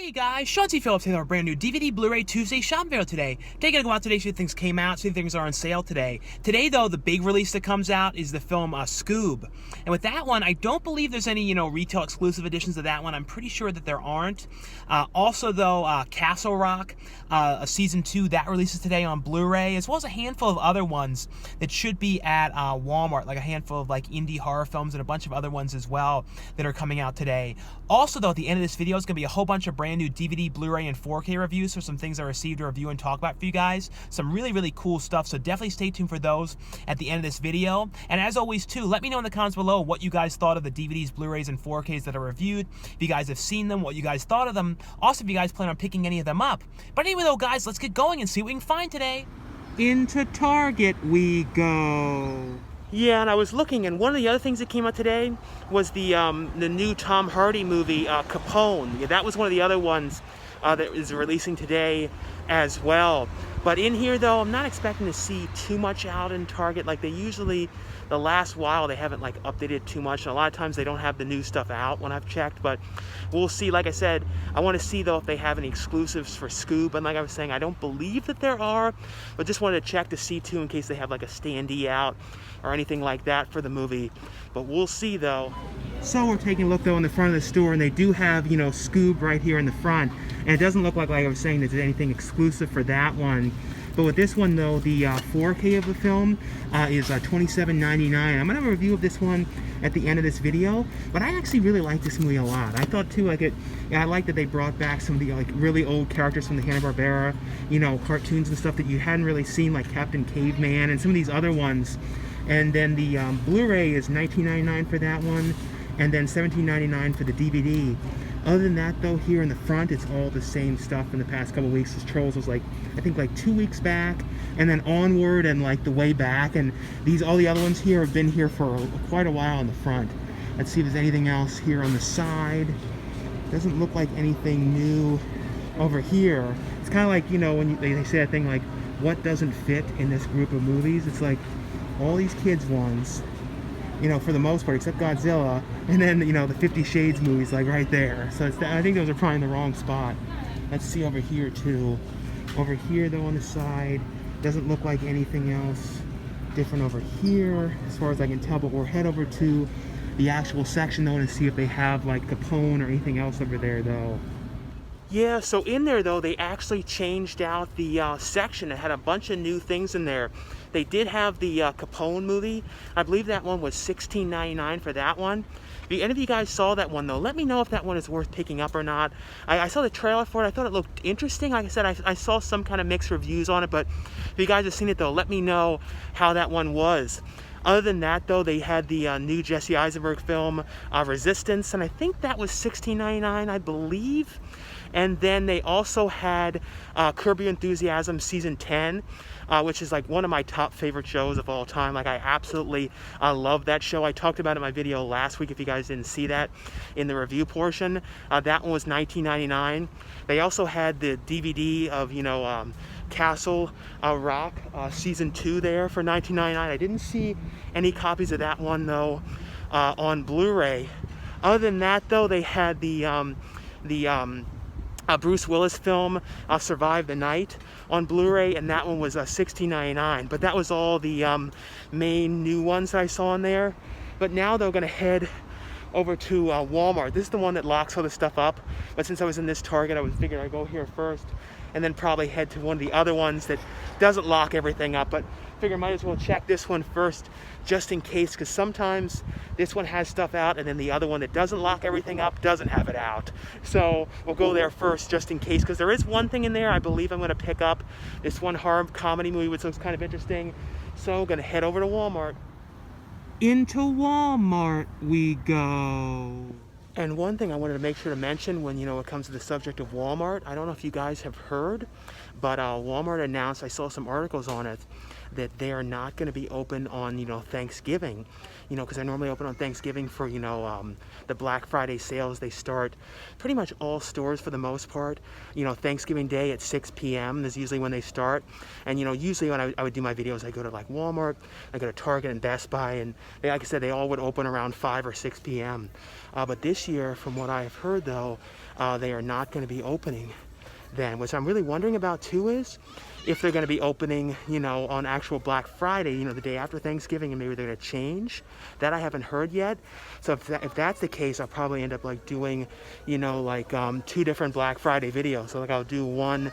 Hey guys, Chauncey Phillips here with our brand new DVD Blu-ray Tuesday shop video today. Today, gonna go out today, see if things came out, see if things are on sale today. Today, though, the big release that comes out is the film Scoob. And with that one, I don't believe there's any, retail exclusive editions of that one. I'm pretty sure that there aren't. Also, though, Castle Rock, Season 2, that releases today on Blu-ray, as well as a handful of other ones that should be at Walmart, like a handful of indie horror films and a bunch of other ones as well that are coming out today. Also, though, at the end of this video is going to be a whole bunch of brand new DVD, Blu-ray, and 4K reviews for some things I received to review and talk about for you guys. Some really, really cool stuff, so definitely stay tuned for those at the end of this video. And as always, too, let me know in the comments below what you guys thought of the DVDs, Blu-rays, and 4Ks that are reviewed. If you guys have seen them, what you guys thought of them. Also, if you guys plan on picking any of them up. But anyway, though, guys, let's get going and see what we can find today. Into Target we go. Yeah, and I was looking, and one of the other things that came out today was the new Tom Hardy movie, Capone. Yeah, that was one of the other ones that is releasing today as well. But in here, though, I'm not expecting to see too much out in Target. Like they usually, the last while, they haven't updated too much. And a lot of times they don't have the new stuff out when I've checked. But we'll see. Like I said, I want to see, though, if they have any exclusives for Scoob. And like I was saying, I don't believe that there are. But just wanted to check to see, too, in case they have a standee out or anything like that for the movie. But we'll see, though. So we're taking a look, though, in the front of the store, and they do have, Scoob right here in the front. And it doesn't look like I was saying, there's anything exclusive for that one. But with this one, though, the 4K of the film is $27.99. I'm going to have a review of this one at the end of this video. But I actually really like this movie a lot. I thought, too, I like that they brought back some of the really old characters from the Hanna-Barbera, cartoons and stuff that you hadn't really seen, like Captain Caveman and some of these other ones. And then the Blu-ray is $19.99 for that one, and then $17.99 for the DVD. Other than that, though, here in the front, it's all the same stuff in the past couple weeks. This Trolls was I think 2 weeks back, and then Onward and the way back, and all the other ones here have been here for quite a while in the front. Let's see if there's anything else here on the side. Doesn't look like anything new over here. It's kind of like, when they say that thing what doesn't fit in this group of movies? It's all these kids ones, for the most part, except Godzilla, and then, the 50 Shades movies, right there. So I think those are probably in the wrong spot. Let's see over here, too. Over here, though, on the side, doesn't look like anything else different over here, as far as I can tell, but we'll head over to the actual section, though, and see if they have, Capone or anything else over there, though. Yeah, so in there, though, they actually changed out the section. It had a bunch of new things in there. They did have the Capone movie. I believe that one was $16.99 for that one. If any of you guys saw that one, though, let me know if that one is worth picking up or not. I saw the trailer for it. I thought it looked interesting. Like I said, I saw some kind of mixed reviews on it, but if you guys have seen it, though, let me know how that one was. Other than that, though, they had the new Jesse Eisenberg film, Resistance, and I think that was $16.99, I believe. And then they also had Curb Your Enthusiasm Season 10, which is one of my top favorite shows of all time. I absolutely love that show. I talked about it in my video last week, if you guys didn't see that in the review portion. That one was $19.99. They also had the DVD of, Castle Rock Season 2 there for $19.99. I didn't see any copies of that one, though, on Blu-ray. Other than that, though, they had the Bruce Willis film, Survive the Night, on Blu-ray, and that one was $16.99. But that was all the main new ones that I saw in there. But now they're going to head over to Walmart. This is the one that locks all this stuff up. But since I was in this Target, I was figuring I'd go here first, and then probably head to one of the other ones that doesn't lock everything up. But figure I might as well check this one first, just in case, because sometimes this one has stuff out and then the other one that doesn't lock everything up doesn't have it out. So we'll go there first, just in case, because there is one thing in there I believe I'm going to pick up. This one horror comedy movie, which looks kind of interesting. So I'm going to head over to Walmart. Into Walmart we go. And one thing I wanted to make sure to mention when, it comes to the subject of Walmart, I don't know if you guys have heard, but Walmart announced, I saw some articles on it, that they are not going to be open on, Thanksgiving, because they're normally open on Thanksgiving for, the Black Friday sales. They start pretty much all stores for the most part, Thanksgiving Day at 6 p.m. is usually when they start. And, usually when I would do my videos, I go to like Walmart, I go to Target and Best Buy, and they, like I said, they all would open around 5 or 6 p.m. But this year, from what I've heard though, they are not going to be opening then. Which I'm really wondering about too is if they're going to be opening, on actual Black Friday, the day after Thanksgiving, and maybe they're going to change. That I haven't heard yet. So if that's the case, I'll probably end up like doing, like 2 different Black Friday videos. So like I'll do one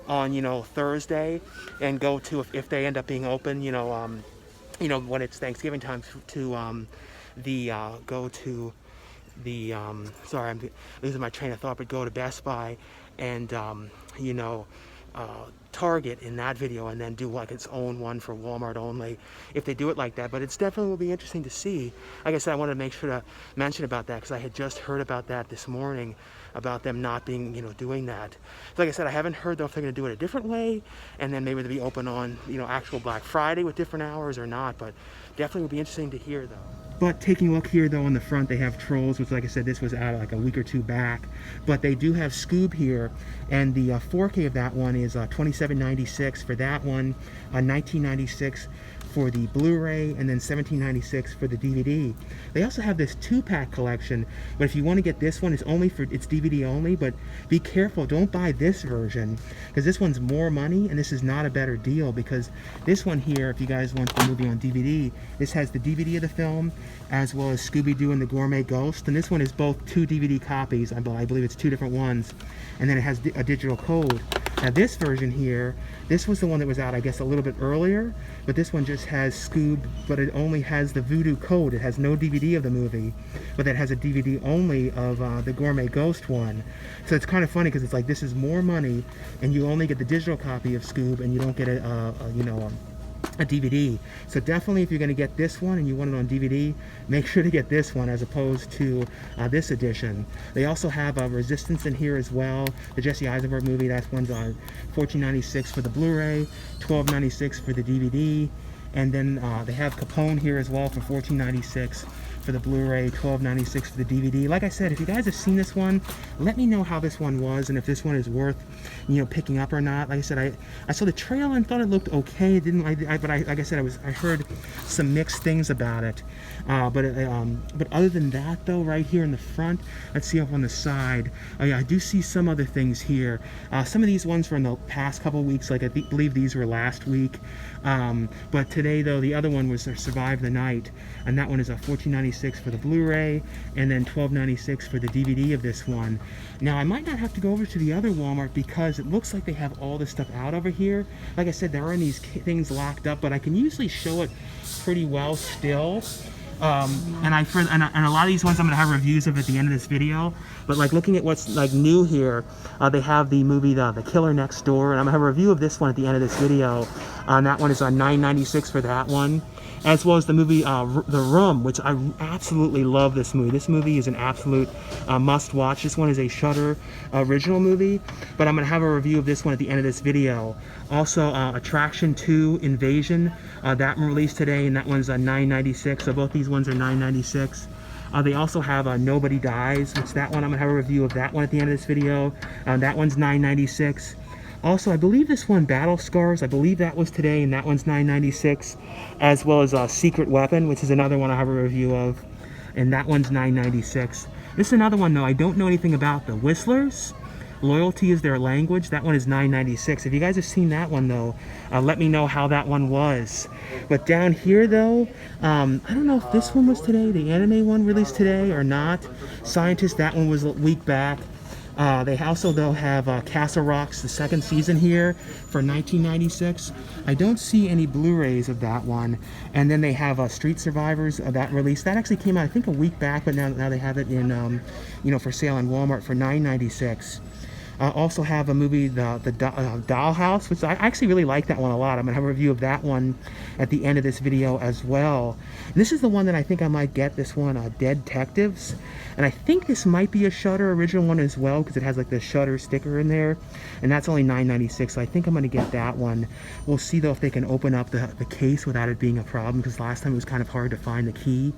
on, Thursday, and go to, if they end up being open, when it's Thanksgiving time, to go to the, sorry, I'm losing my train of thought, but go to Best Buy and, Target in that video, and then do like its own one for Walmart only, if they do it like that. But it's definitely will be interesting to see. Like I said, I wanted to make sure to mention about that because I had just heard about that this morning, about them not being, doing that. So like I said, I haven't heard though if they're going to do it a different way, and then maybe they'll be open on, actual Black Friday with different hours or not. But definitely will be interesting to hear though. But taking a look here though on the front, they have Trolls, which like I said, this was out like a week or 2 back. But they do have Scoob here, and the 4K of that one is $27.96 for that one, $19.96 for the Blu-ray, and then $17.96 for the DVD. They also have this 2-pack collection, but if you want to get this one, it's DVD only. But be careful, don't buy this version, because this one's more money, and this is not a better deal, because this one here, if you guys want the movie on DVD, this has the DVD of the film, as well as Scooby-Doo and the Gourmet Ghost, and this one is both 2 DVD copies. I believe it's 2 different ones, and then it has a digital code. Now this version here, this was the one that was out, I guess, a little bit earlier, but this one just has Scoob, but it only has the Voodoo code. It has no DVD of the movie, but it has a DVD only of the Gourmet Ghost one. So it's kind of funny because it's like, this is more money, and you only get the digital copy of Scoob, and you don't get a DVD. So definitely, if you're going to get this one and you want it on DVD, make sure to get this one as opposed to this edition. They also have Resistance in here as well, the Jesse Eisenberg movie. That one's on $14.96 for the Blu-ray, $12.96 for the DVD, and then they have Capone here as well for $14.96 for the Blu-ray, $12.96 for the DVD. Like I said, if you guys have seen this one, let me know how this one was and if this one is worth, picking up or not. Like I said, I saw the trailer and thought it looked okay. It didn't, but like I said, I heard some mixed things about it. But other than that, though, right here in the front, let's see up on the side. Oh yeah, I do see some other things here. Some of these ones were in the past couple weeks. Like I believe these were last week. But today, though, the other one was Survive the Night, and that one is a $14.96 for the Blu-ray, and then $12.96 for the DVD of this one. Now, I might not have to go over to the other Walmart because it looks like they have all this stuff out over here. Like I said, there are these things locked up, but I can usually show it pretty well still. And a lot of these ones I'm going to have reviews of at the end of this video. But like looking at what's like new here, they have the movie The Killer Next Door, and I'm going to have a review of this one at the end of this video. That one is on $9.96 for that one, as well as the movie The Room, which I absolutely love this movie. This movie is an absolute must-watch. This one is a Shudder original movie, but I'm going to have a review of this one at the end of this video. Also, Attraction 2 Invasion, that one released today, and that one's $9.96. So both these ones are $9.96. They also have Nobody Dies, which that one I'm going to have a review of that one at the end of this video. That one's $9.96. Also, I believe this one, Battle Scars, I believe that was today, and that one's $9.96, as well as Secret Weapon, which is another one I have a review of, and that one's $9.96. This is another one, though, I don't know anything about. The Whistlers, Loyalty is Their Language, that one is $9.96. If you guys have seen that one, though, let me know how that one was. But down here, though, I don't know if this one was today, the anime one released today or not. Scientist, that one was a week back. They also, though, have Castle Rock's the second season here for $19.96. I don't see any Blu-rays of that one. And then they have Street Survivors, that release. That actually came out, I think, a week back, but now they have it in, for sale in Walmart for $9.96. Also have a movie, the Dollhouse, which I actually really like that one a lot. I'm gonna have a review of that one at the end of this video as well. And this is the one that I think I might get, this one, DeadTectives. And I think this might be a Shudder original one as well, because it has like the Shudder sticker in there. And that's only $9.96, so I think I'm gonna get that one. We'll see though if they can open up the case without it being a problem, because last time it was kind of hard to find the key.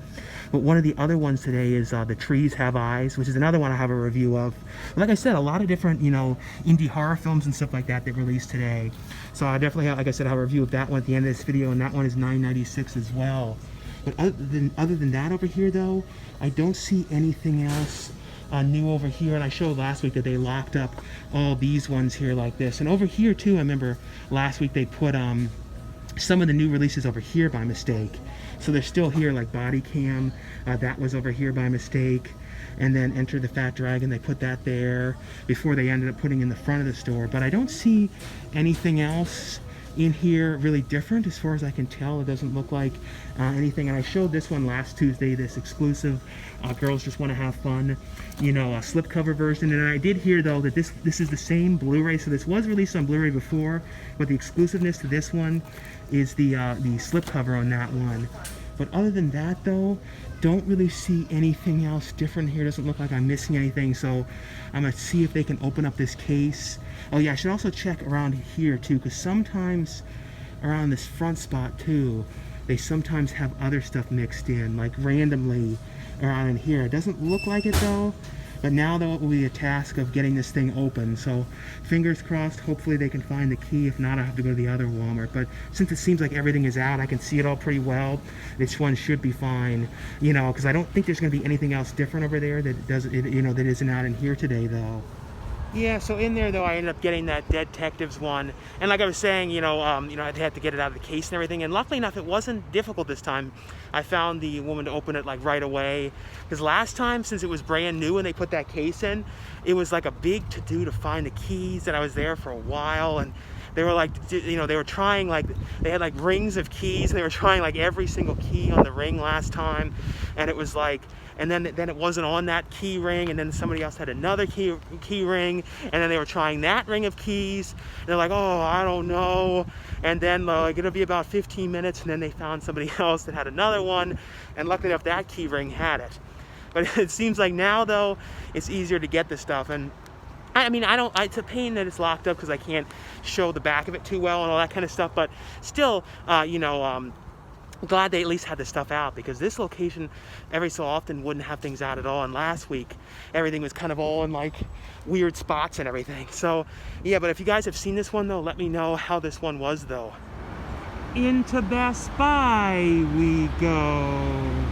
But one of the other ones today is The Trees Have Eyes, which is another one I have a review of. Like I said, a lot of different, you know, indie horror films and stuff like that released today. So I definitely have, like I said, have a review of that one at the end of this video, and that one is $9.96 as well. But other than that over here though, I don't see anything else new over here. And I showed last week that they locked up all these ones here like this. And over here too, I remember last week they put some of the new releases over here by mistake. So they're still here, like Body Cam, that was over here by mistake. And then Enter the Fat Dragon, they put that there before they ended up putting in the front of the store. But I don't see anything else in here really different as far as I can tell. It doesn't look like anything. And I showed this one last Tuesday, this exclusive Girls Just Want to Have Fun, you know, a slipcover version. And I did hear though that this is the same Blu-ray. So this was released on Blu-ray before, but the exclusiveness to this one is the slipcover on that one. But other than that though, don't really see anything else different here. Doesn't look like I'm missing anything, so I'm gonna see if they can open up this case. Oh yeah, I should also check around here too, because sometimes around this front spot too, they sometimes have other stuff mixed in, like randomly around in here. It doesn't look like it though, but now though it will be a task of getting this thing open. So fingers crossed, hopefully they can find the key. If not, I'll have to go to the other Walmart. But since it seems like everything is out, I can see it all pretty well. This one should be fine, you know, because I don't think there's going to be anything else different over there that doesn't, you know, that isn't out in here today though. Yeah, so in there though, I ended up getting that DeadTectives one, and like I was saying, you know, I had to get it out of the case and everything. And luckily enough, it wasn't difficult this time. I found the woman to open it like right away, because last time, since it was brand new and they put that case in, it was like a big to-do to find the keys, and I was there for a while. And they were like, you know, they were trying, like, they had like rings of keys, and they were trying like every single key on the ring last time, and it was like, and then it wasn't on that key ring, and then somebody else had another key ring, and then they were trying that ring of keys, and they're like, oh, I don't know. And then like it'll be about 15 minutes, and then they found somebody else that had another one, and luckily enough that key ring had it. But it seems like now though it's easier to get this stuff. And I mean, it's a pain that it's locked up because I can't show the back of it too well and all that kind of stuff, but still, you know, glad they at least had the stuff out, because this location every so often wouldn't have things out at all. And last week everything was kind of all in like weird spots and everything. So yeah, but if you guys have seen this one though, let me know how this one was though. Into Best Buy we go.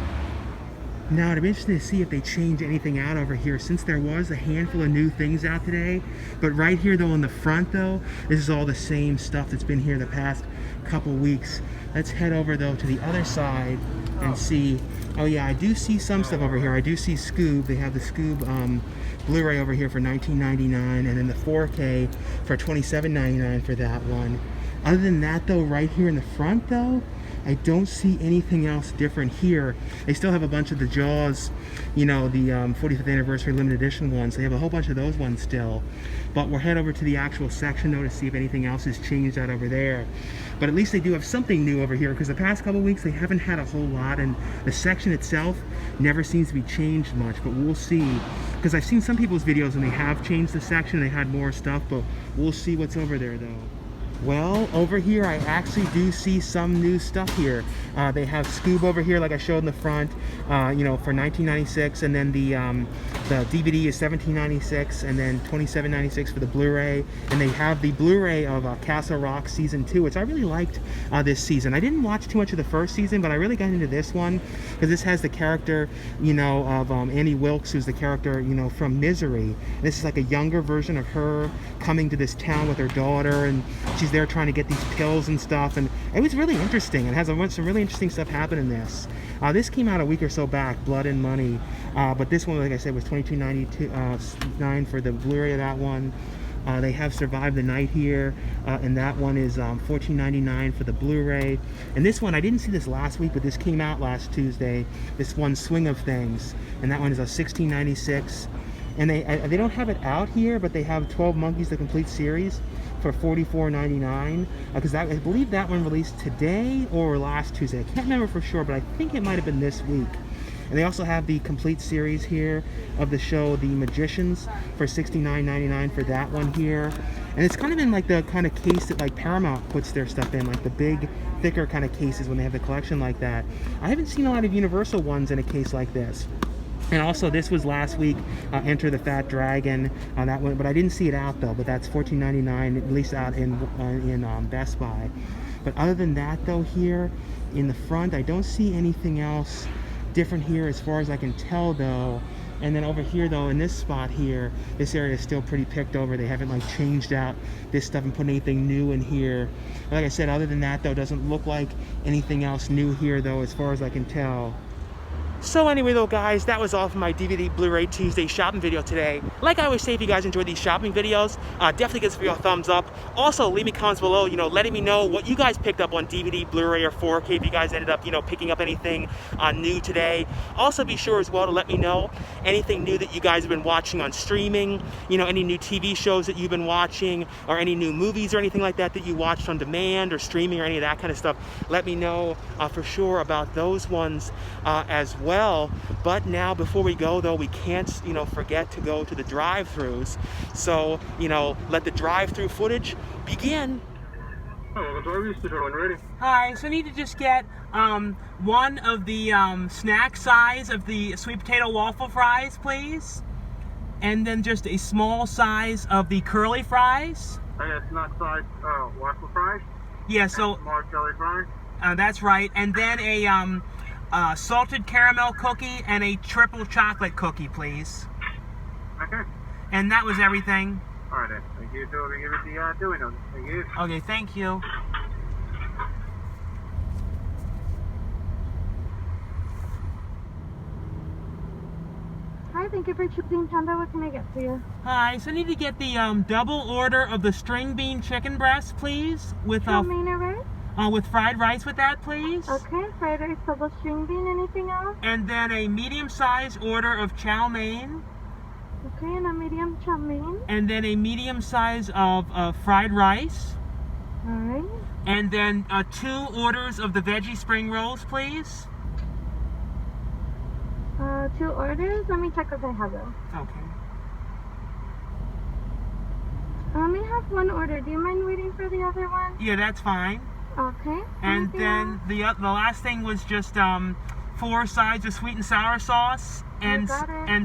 Now I'm interested to see if they change anything out over here, since there was a handful of new things out today. But right here though in the front though, this is all the same stuff that's been here the past couple weeks. Let's head over though to the other side and see. Oh yeah, I do see some stuff over here. I do see Scoob. They have the Scoob Blu-ray over here for $19.99, and then the 4K for $27.99 for that one. Other than that though, right here in the front though, I don't see anything else different here. They still have a bunch of the Jaws, you know, the 45th anniversary limited edition ones. They have a whole bunch of those ones still. But we'll head over to the actual section though to see if anything else has changed out over there. But at least they do have something new over here, because the past couple weeks they haven't had a whole lot, and the section itself never seems to be changed much. But we'll see, because I've seen some people's videos and they have changed the section, they had more stuff, but we'll see what's over there though. Well, over here I actually do see some new stuff here. They have Scoob over here, like I showed in the front, you know, for $19.96, and then the DVD is $17.96, and then $27.96 for the Blu-ray. And they have the Blu-ray of Castle Rock Season 2, which I really liked this season. I didn't watch too much of the first season, but I really got into this one, because this has the character, you know, of Annie Wilkes, who's the character, you know, from Misery. This is like a younger version of her coming to this town with her daughter, and she's there trying to get these pills and stuff, and it was really interesting. It has some really interesting stuff happen in this. This came out a week or so back, Blood and Money, but this one, like I said, was $22.99 for the Blu-ray of that one. They have Survive the Night here, and that one is $14.99 for the Blu-ray. And this one, I didn't see this last week, but this came out last Tuesday. This one, Swing of Things, and that one is $16.96. And they don't have it out here, but they have 12 Monkeys, the complete series, for $44.99. Because I believe that one released today or last Tuesday. I can't remember for sure, but I think it might have been this week. And they also have the complete series here of the show The Magicians for $69.99 for that one here. And it's kind of in like the kind of case that like Paramount puts their stuff in, like the big, thicker kind of cases when they have the collection like that. I haven't seen a lot of Universal ones in a case like this. And also, this was last week, Enter the Fat Dragon, that one, but I didn't see it out though. But that's $14.99, at least out in Best Buy. But other than that, though, here in the front, I don't see anything else different here as far as I can tell, though. And then over here, though, in this spot here, this area is still pretty picked over. They haven't like changed out this stuff and put anything new in here. Like I said, other than that, though, it doesn't look like anything else new here, though, as far as I can tell. So anyway though, guys, that was all for my DVD Blu-ray Tuesday shopping video today. Like I always say, if you guys enjoy these shopping videos, definitely give us a thumbs up. Also, leave me comments below, letting me know what you guys picked up on DVD, Blu-ray, or 4K, if you guys ended up, picking up anything new today. Also, be sure as well to let me know anything new that you guys have been watching on streaming, any new TV shows that you've been watching, or any new movies or anything like that that you watched on demand or streaming or any of that kind of stuff. Let me know for sure about those ones as well. But now, before we go though, we can't forget to go to the drive-thrus. So let the drive-through footage begin. Hi, so I need to just get one of the snack size of the sweet potato waffle fries, please, and then just a small size of the curly fries. Snack size waffle fries. Yeah, so small curly fries. That's right, and then a salted caramel cookie and a triple chocolate cookie, please. Okay. And that was everything. All right, then. Thank you. So we give it the doing them. Thank you. Okay, thank you. Hi, thank you for choosing Panda. What can I get for you? Hi, so I need to get the double order of the string bean chicken breast, please, with chow mein or rice? With fried rice with that, please. Okay, fried rice, double string bean. Anything else? And then a medium-sized order of chow mein. Okay, and a medium chow mein. And then a medium size of fried rice. All right. And then 2 orders of the veggie spring rolls, please. 2 orders. Let me check if I have them. Okay. I only have 1 order. Do you mind waiting for the other one? Yeah, that's fine. Okay. And then the last thing was just 4 sides of sweet and sour sauce and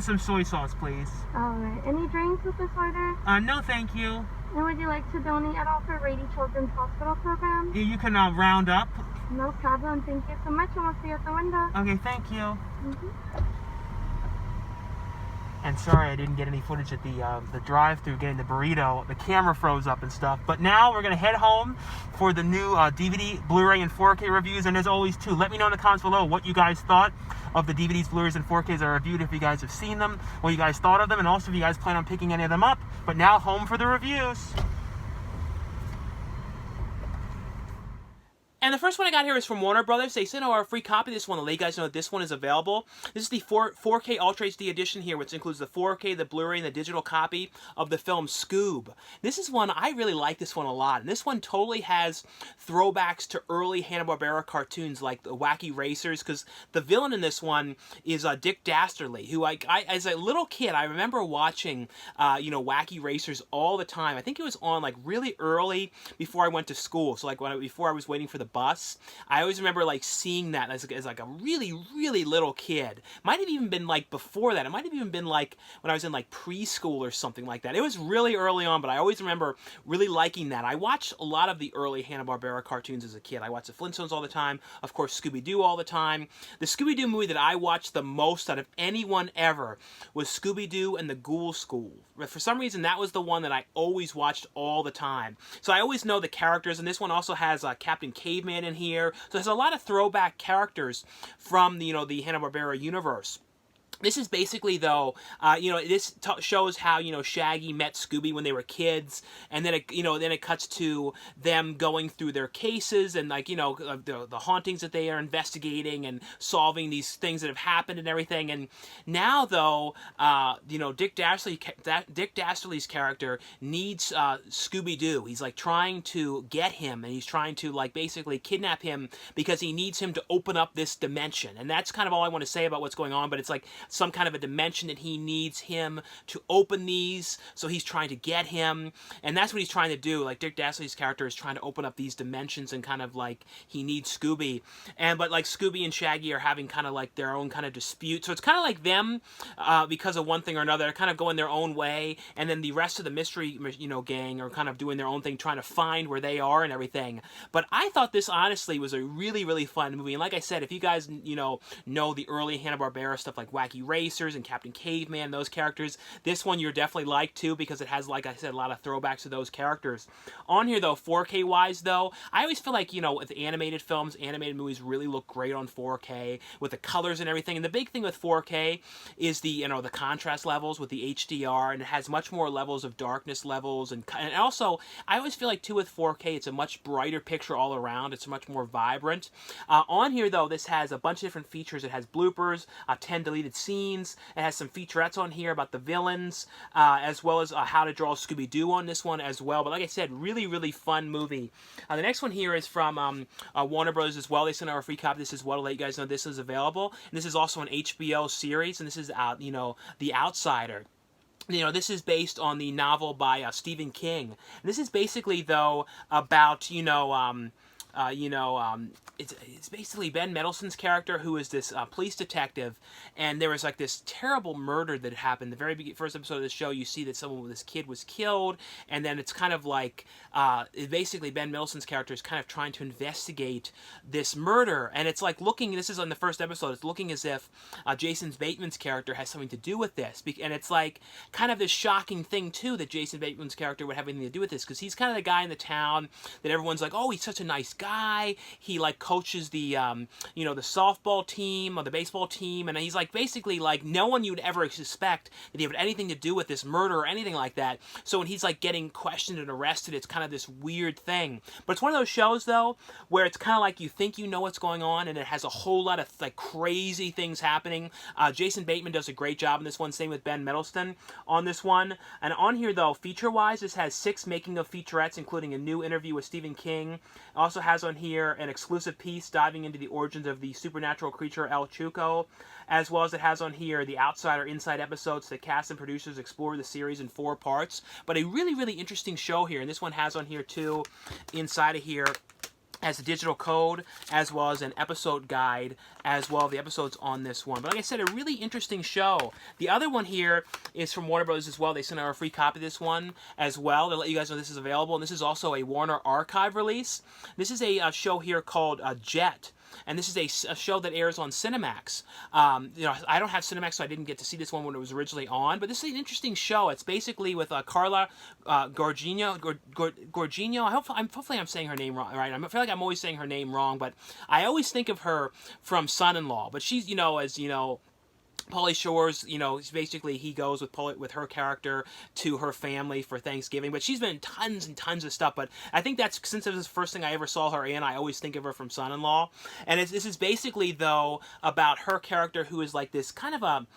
some soy sauce, please. All right. Any drinks with this order? No, thank you. And would you like to donate at all for Rady Children's Hospital program? Yeah, you can round up. No problem. Thank you so much, and we'll see you at the window. Okay, thank you. Mm-hmm. And sorry I didn't get any footage at the drive-thru getting the burrito. The camera froze up and stuff. But now we're going to head home for the new DVD, Blu-ray, and 4K reviews. And as always, too, let me know in the comments below what you guys thought of the DVDs, Blu-rays, and 4Ks I reviewed, if you guys have seen them, what you guys thought of them, and also if you guys plan on picking any of them up. But now home for the reviews. And the first one I got here is from Warner Brothers. They sent out a free copy of this one to let you guys know that this one is available. This is the 4K Ultra HD edition here, which includes the 4K, the Blu-ray, and the digital copy of the film Scoob. This is one, I really like this one a lot. And this one totally has throwbacks to early Hanna-Barbera cartoons like the Wacky Racers, because the villain in this one is Dick Dastardly, who I as a little kid, I remember watching, Wacky Racers all the time. I think it was on like really early before I went to school. So like before I was waiting for the bus. I always remember like seeing that as like a really, really little kid. Might have even been like before that. It might have even been like when I was in like preschool or something like that. It was really early on, but I always remember really liking that. I watched a lot of the early Hanna-Barbera cartoons as a kid. I watched the Flintstones all the time. Of course, Scooby-Doo all the time. The Scooby-Doo movie that I watched the most out of anyone ever was Scooby-Doo and the Ghoul School. But for some reason, that was the one that I always watched all the time. So I always know the characters, and this one also has Captain Caveman in here. So there's a lot of throwback characters from the Hanna-Barbera universe. This is basically, though, this shows how, Shaggy met Scooby when they were kids, and then it cuts to them going through their cases and, like, the hauntings that they are investigating and solving these things that have happened and everything. And now, though, Dick Dastardly's character needs Scooby-Doo. He's, like, trying to get him, and he's trying to, like, basically kidnap him because he needs him to open up this dimension. And that's kind of all I want to say about what's going on, but it's like some kind of a dimension that he needs him to open these, so he's trying to get him, and that's what he's trying to do. Like, Dick Dastardly's character is trying to open up these dimensions, and kind of like he needs Scooby, but like Scooby and Shaggy are having kind of like their own kind of dispute, so it's kind of like them, because of one thing or another, kind of going their own way, and then the rest of the mystery, gang are kind of doing their own thing, trying to find where they are and everything. But I thought this honestly was a really, really fun movie, and like I said, if you guys know the early Hanna-Barbera stuff like Wacky Racers and Captain Caveman, those characters, this one you're definitely like too, because it has, like I said, a lot of throwbacks to those characters. On here, though, 4K wise, though, I always feel like, with animated films, animated movies really look great on 4K with the colors and everything. And the big thing with 4K is the contrast levels with the HDR, and it has much more levels of darkness levels, and also I always feel like too with 4K it's a much brighter picture all around. It's much more vibrant. On here, though, this has a bunch of different features. It has bloopers, 10 deleted scenes. It has some featurettes on here about the villains, as well as how to draw Scooby-Doo on this one as well. But like I said, really, really fun movie. The next one here is from Warner Bros. As well. They sent out a free copy. This is what to let you guys know this is available. And this is also an HBO series, and this is The Outsider. This is based on the novel by Stephen King. And this is basically, though, about it's basically Ben Mendelsohn's character, who is this police detective, and there was like this terrible murder that happened. The very first episode of the show, you see that this kid was killed, and then it's kind of like basically Ben Mendelsohn's character is kind of trying to investigate this murder, and it's like this is on the first episode, it's looking as if Jason Bateman's character has something to do with this, and it's like kind of this shocking thing too that Jason Bateman's character would have anything to do with this, because he's kind of the guy in the town that everyone's like, oh, he's such a nice guy. He like coaches the the softball team or the baseball team, and he's like basically like no one you'd ever suspect that he had anything to do with this murder or anything like that. So when he's like getting questioned and arrested, it's kind of this weird thing. But it's one of those shows, though, where it's kind of like you think you know what's going on, and it has a whole lot of like crazy things happening. Jason Bateman does a great job in this one. Same with Ben Mendelsohn on this one. And on here, though, feature-wise, this has 6 making of featurettes, including a new interview with Stephen King. It also has on here an exclusive piece diving into the origins of the supernatural creature El Chuco, as well as it has on here the Outsider Inside episodes. The cast and producers explore the series in 4 parts. But a really, really interesting show here, and this one has on here too, inside of here, as a digital code, as well as an episode guide, as well as the episodes on this one. But like I said, a really interesting show. The other one here is from Warner Bros. As well. They sent out a free copy of this one as well to let you guys know this is available. And this is also a Warner Archive release. This is a show here called Jett. And this is a show that airs on Cinemax. I don't have Cinemax, so I didn't get to see this one when it was originally on. But this is an interesting show. It's basically with Carla Gugino. Hopefully I'm saying her name right. I feel like I'm always saying her name wrong, but I always think of her from Son-in-Law. But she's, Pauly Shore's, basically he goes with her character to her family for Thanksgiving. But she's been in tons and tons of stuff. But I think that's, since it was the first thing I ever saw her in, I always think of her from Son-in-Law. And this is basically, though, about her character, who is like this kind of a,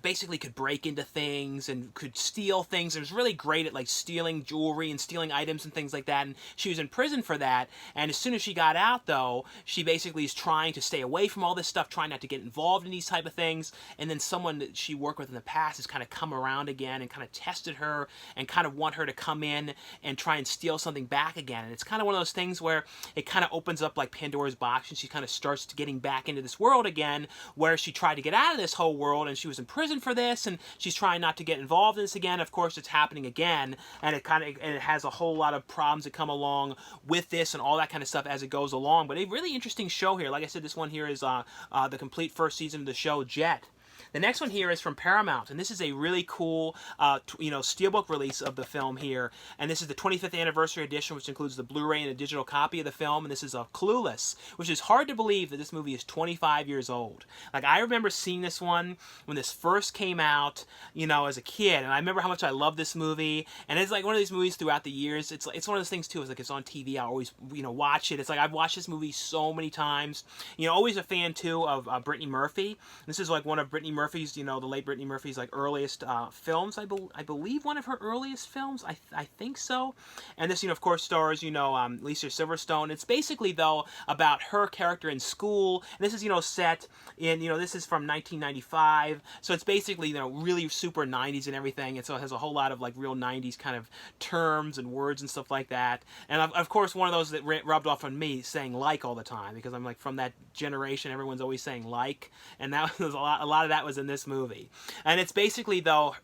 basically could break into things and could steal things. And was really great at like stealing jewelry and stealing items and things like that. And she was in prison for that. And as soon as she got out, though, she basically is trying to stay away from all this stuff, trying not to get involved in these type of things. And then someone that she worked with in the past has kind of come around again and kind of tested her and kind of want her to come in and try and steal something back again. And it's kind of one of those things where it kind of opens up like Pandora's box, and she kind of starts getting back into this world again, where she tried to get out of this whole world, and she was in prison for this, and she's trying not to get involved in this again. Of course, it's happening again, and it has a whole lot of problems that come along with this and all that kind of stuff as it goes along. But a really interesting show here. Like I said, this one here is the complete first season of the show, Jett. The next one here is from Paramount, and this is a really cool, steelbook release of the film here. And this is the 25th anniversary edition, which includes the Blu-ray and a digital copy of the film. And this is Clueless, which is hard to believe that this movie is 25 years old. Like, I remember seeing this one when this first came out, as a kid, and I remember how much I loved this movie. And it's like one of these movies throughout the years. It's one of those things too. It's like it's on TV. I always watch it. It's like I've watched this movie so many times. Always a fan too of Brittany Murphy. This is like one of Brittany Murphy's, the late Brittany Murphy's like earliest films. I believe one of her earliest films. I think so. And this, of course, stars, Alicia Silverstone. It's basically though about her character in school. And this is, set in, this is from 1995. So it's basically, really super 90s and everything. And so it has a whole lot of like real 90s kind of terms and words and stuff like that. And of course, one of those that rubbed off on me saying like all the time, because I'm like from that generation. Everyone's always saying like, and that was a lot of that was in this movie. And it's basically though,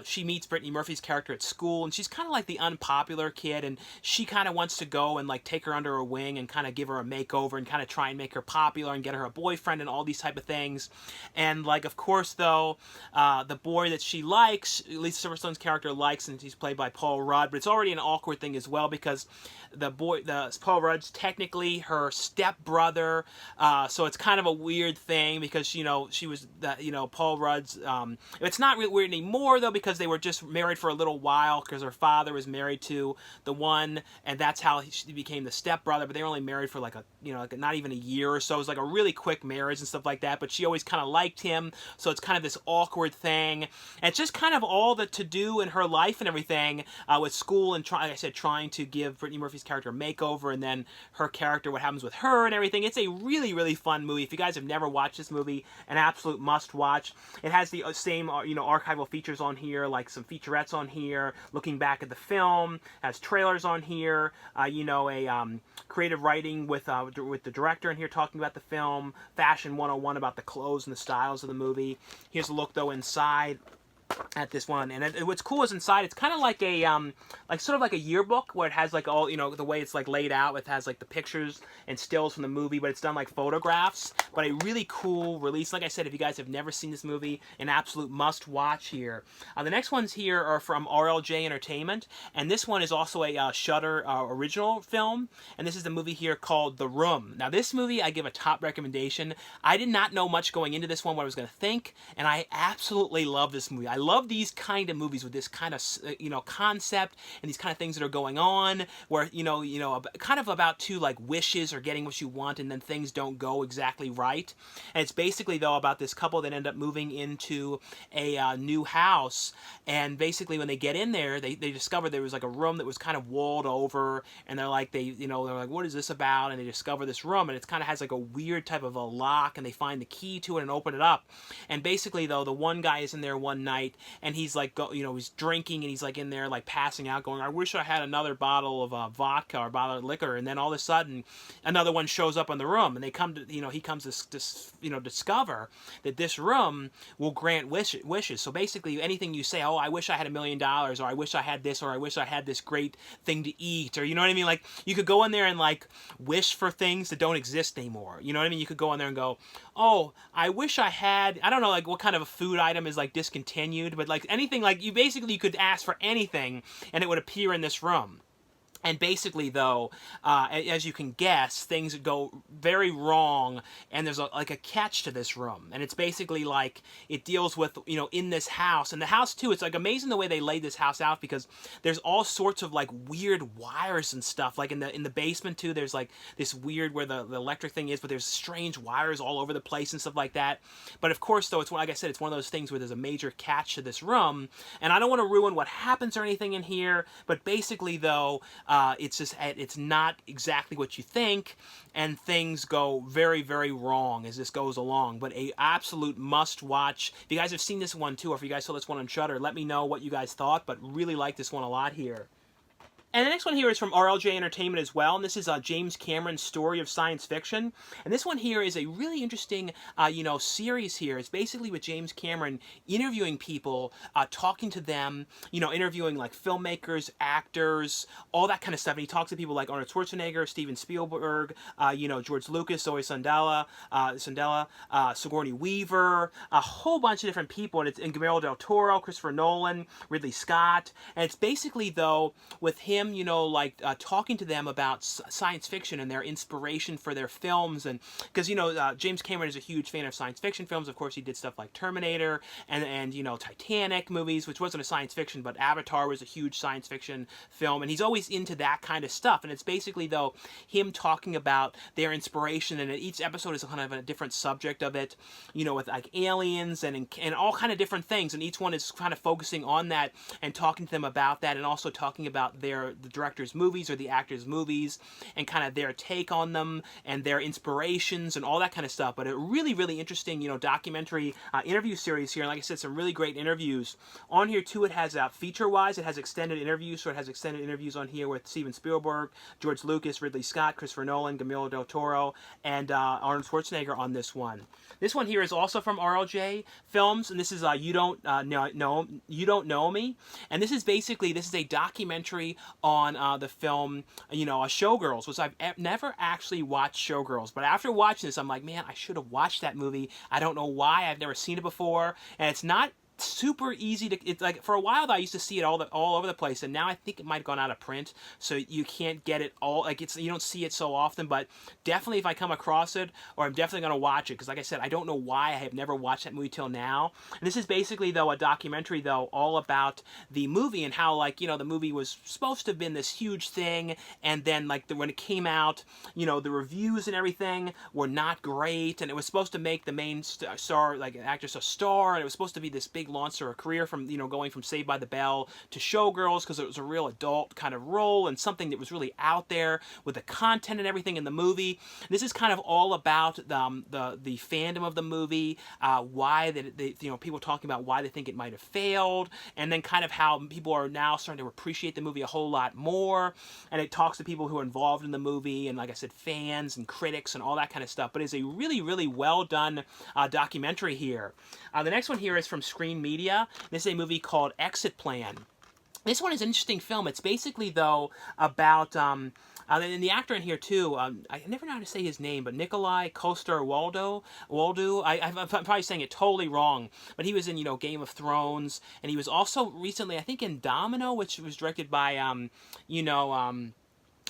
she meets Brittany Murphy's character at school, and she's kind of like the unpopular kid, and she kind of wants to go and like take her under her wing and kind of give her a makeover and kind of try and make her popular and get her a boyfriend and all these type of things. And like, of course though, the boy that she likes, Lisa Silverstone's character likes, and he's played by Paul Rudd, but it's already an awkward thing as well, because Paul Rudd's technically her stepbrother, so it's kind of a weird thing, because she was Paul Rudd's. It's not really weird anymore though, because they were just married for a little while, because her father was married to the one, and that's how she became the stepbrother. But they were only married for like not even a year or so. It was like a really quick marriage and stuff like that. But she always kind of liked him, so it's kind of this awkward thing. And it's just kind of all the to do in her life and everything with school and trying to give Brittany Murphy's character a makeover, and then her character, what happens with her and everything. It's a really, really fun movie. If you guys have never watched this movie, an absolute must watch. It has the same archival features on here, like some featurettes on here, looking back at the film, has trailers on here, creative writing with the director in here talking about the film, fashion 101 about the clothes and the styles of the movie. Here's a look though inside at this one, and what's cool is inside it's kind of like a sort of like a yearbook, where it has like all the way it's like laid out. It has like the pictures and stills from the movie, but it's done like photographs. But a really cool release. Like I said, if you guys have never seen this movie, an absolute must watch here. The next ones here are from RLJ Entertainment, and this one is also a Shudder original film, and this is the movie here called The Room. Now this movie I give a top recommendation. I did not know much going into this one what I was going to think, and I absolutely love this movie. I love these kind of movies with this kind of concept and these kind of things that are going on, where kind of about two like wishes or getting what you want, and then things don't go exactly right. And it's basically though about this couple that end up moving into a new house, and basically when they get in there, they discover there was like a room that was kind of walled over, and they're like what is this about? And they discover this room, and it kind of has like a weird type of a lock, and they find the key to it and open it up. And basically though, the one guy is in there one night, and he's like he's drinking, and he's like in there like passing out, going, I wish I had another bottle of vodka or a bottle of liquor. And then all of a sudden another one shows up in the room, and they come to he comes to discover that this room will grant wishes. So basically anything you say, oh, I wish I had $1 million, or I wish I had this, or I wish I had this great thing to eat, or you know what I mean, like you could go in there and like wish for things that don't exist anymore. You know what I mean? You could go in there and go, oh, I wish I had, I don't know like what kind of a food item is like discontinued, but like anything, like you could ask for anything and it would appear in this room. And basically, though, as you can guess, things go very wrong, and there's a catch to this room. And it's basically like it deals with, in this house. And the house, too, it's like amazing the way they laid this house out, because there's all sorts of like weird wires and stuff. Like in the basement, too, there's like this weird where the electric thing is, but there's strange wires all over the place and stuff like that. But of course, though, it's like I said, it's one of those things where there's a major catch to this room. And I don't want to ruin what happens or anything in here, but basically, though, it's not exactly what you think, and things go very, very wrong as this goes along. But a absolute must watch. If you guys have seen this one too, or if you guys saw this one on Shudder, let me know what you guys thought, but really like this one a lot here. And the next one here is from RLJ Entertainment as well, and this is James Cameron's story of science fiction. And this one here is a really interesting, series here. It's basically with James Cameron interviewing people, talking to them, interviewing like filmmakers, actors, all that kind of stuff. And he talks to people like Arnold Schwarzenegger, Steven Spielberg, George Lucas, Zoe Saldana, Sigourney Weaver, a whole bunch of different people. And it's Guillermo del Toro, Christopher Nolan, Ridley Scott. And it's basically, though, with him, talking to them about science fiction and their inspiration for their films. And because, James Cameron is a huge fan of science fiction films. Of course, he did stuff like Terminator and Titanic movies, which wasn't a science fiction, but Avatar was a huge science fiction film. And he's always into that kind of stuff. And it's basically, though, him talking about their inspiration. And each episode is kind of a different subject of it, with like aliens and all kind of different things. And each one is kind of focusing on that and talking to them about that, and also talking about the director's movies or the actor's movies and kind of their take on them and their inspirations and all that kind of stuff. But a really, really interesting, documentary interview series here. And like I said, some really great interviews. On here, too, it has, feature-wise, it has extended interviews. So it has extended interviews on here with Steven Spielberg, George Lucas, Ridley Scott, Christopher Nolan, Guillermo del Toro, and Arnold Schwarzenegger on this one. This one here is also from RLJ Films, and this is You Don't Know Me. And this is a documentary on the film, Showgirls, which I've never actually watched Showgirls. But after watching this, I'm like, man, I should have watched that movie. I don't know why. I've never seen it before. And it's not super easy to, it's like, for a while though, I used to see it all over the place, and now I think it might have gone out of print, so you can't get it all, like, you don't see it so often. But definitely, if I come across it, or I'm definitely going to watch it, because like I said, I don't know why I have never watched that movie till now. And this is basically, though, a documentary, though, all about the movie and how, like, the movie was supposed to have been this huge thing, and then, like, when it came out, the reviews and everything were not great, and it was supposed to make the main star, like, an actress, a star, and it was supposed to be this big launch her career from, going from Saved by the Bell to Showgirls, because it was a real adult kind of role and something that was really out there with the content and everything in the movie. This is kind of all about the fandom of the movie, why people talking about why they think it might have failed, and then kind of how people are now starting to appreciate the movie a whole lot more. And it talks to people who are involved in the movie, and like I said, fans and critics and all that kind of stuff. But it's a really, really well done documentary here. The next one here is from Screen Media. This is a movie called Exit Plan. This one is an interesting film. It's basically, though, about, and the actor in here, too, I never know how to say his name, but Nikolai Coster-Waldau. I'm probably saying it totally wrong, but he was in, Game of Thrones, and he was also recently, I think, in Domino, which was directed by,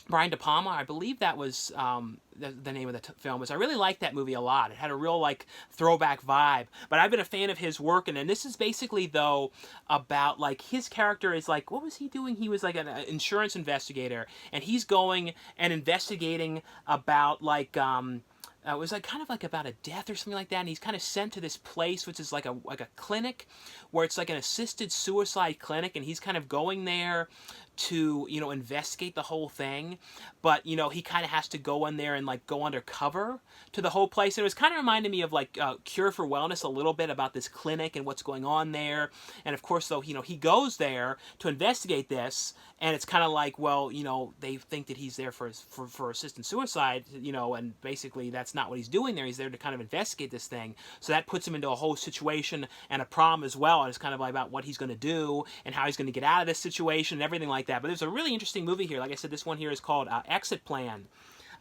Brian De Palma. I believe that was the name of the film. I really liked that movie a lot. It had a real, like, throwback vibe. But I've been a fan of his work, and this is basically, though, about, like, his character is, like, what was he doing? He was, like, an insurance investigator, and he's going and investigating about, like, it was like kind of like about a death or something like that, and he's kind of sent to this place, which is like a clinic, where it's like an assisted suicide clinic, and he's kind of going there to, investigate the whole thing. But, he kind of has to go in there and, like, go undercover to the whole place. And it was kind of reminding me of, like, Cure for Wellness a little bit, about this clinic and what's going on there. And, of course, though, he goes there to investigate this, and it's kind of like, well, they think that he's there for assisted suicide, and basically that's not what he's doing there. He's there to kind of investigate this thing. So that puts him into a whole situation and a problem as well. And it's kind of like about what he's going to do and how he's going to get out of this situation and everything like that. But there's a really interesting movie here. Like I said, this one here is called Exit Plan.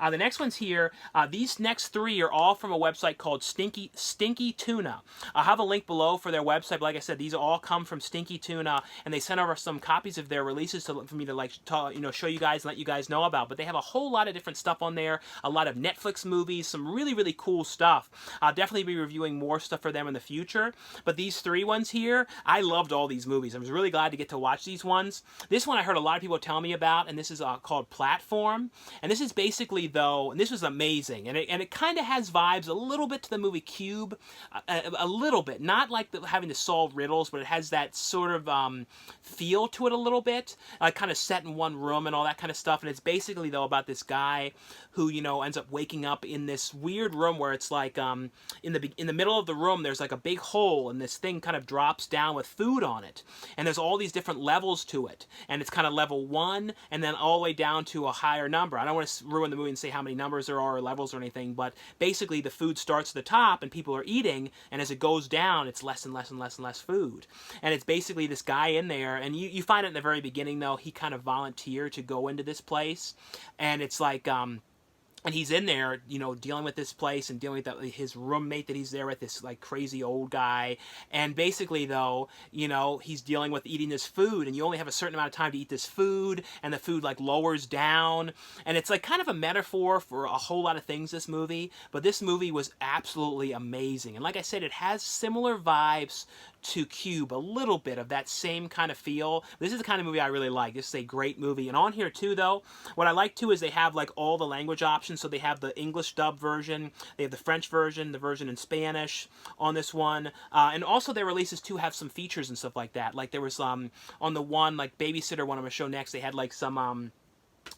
The next one's here. These next three are all from a website called Stinky Tuna. I'll have a link below for their website. But like I said, these all come from Stinky Tuna, and they sent over some copies of their releases for me to show you guys and let you guys know about. But they have a whole lot of different stuff on there. A lot of Netflix movies, some really, really cool stuff. I'll definitely be reviewing more stuff for them in the future. But these three ones here, I loved all these movies. I was really glad to get to watch these ones. This one I heard a lot of people tell me about, and this is called Platform. And this is basically, though, and this was amazing, and it kind of has vibes a little bit to the movie Cube, a little bit, not like having to solve riddles, but it has that sort of feel to it a little bit, kind of set in one room and all that kind of stuff. And it's basically though about this guy who, you know, ends up waking up in this weird room where it's like in the middle of the room there's like a big hole, and this thing kind of drops down with food on it, and there's all these different levels to it, and it's kind of level 1 and then all the way down to a higher number. I don't want to ruin the movie and say how many numbers there are or levels or anything, but basically the food starts at the top and people are eating, and as it goes down it's less and less and less and less food. And it's basically this guy in there, and you find it in the very beginning though, he kind of volunteered to go into this place, and it's like and he's in there, you know, dealing with this place and dealing with his roommate that he's there with, this like crazy old guy. And basically though, you know, he's dealing with eating this food, and you only have a certain amount of time to eat this food, and the food like lowers down, and it's like kind of a metaphor for a whole lot of things, this movie. But this movie was absolutely amazing, and like I said, it has similar vibes to Cube, a little bit of that same kind of feel. This is the kind of movie I really like. This is a great movie. And on here too though, what I like too is they have like all the language options. So they have the English dub version, they have the French version, the version in Spanish on this one, and also their releases too have some features and stuff like that. Like there was on the one like Babysitter one I'm gonna show next, they had like some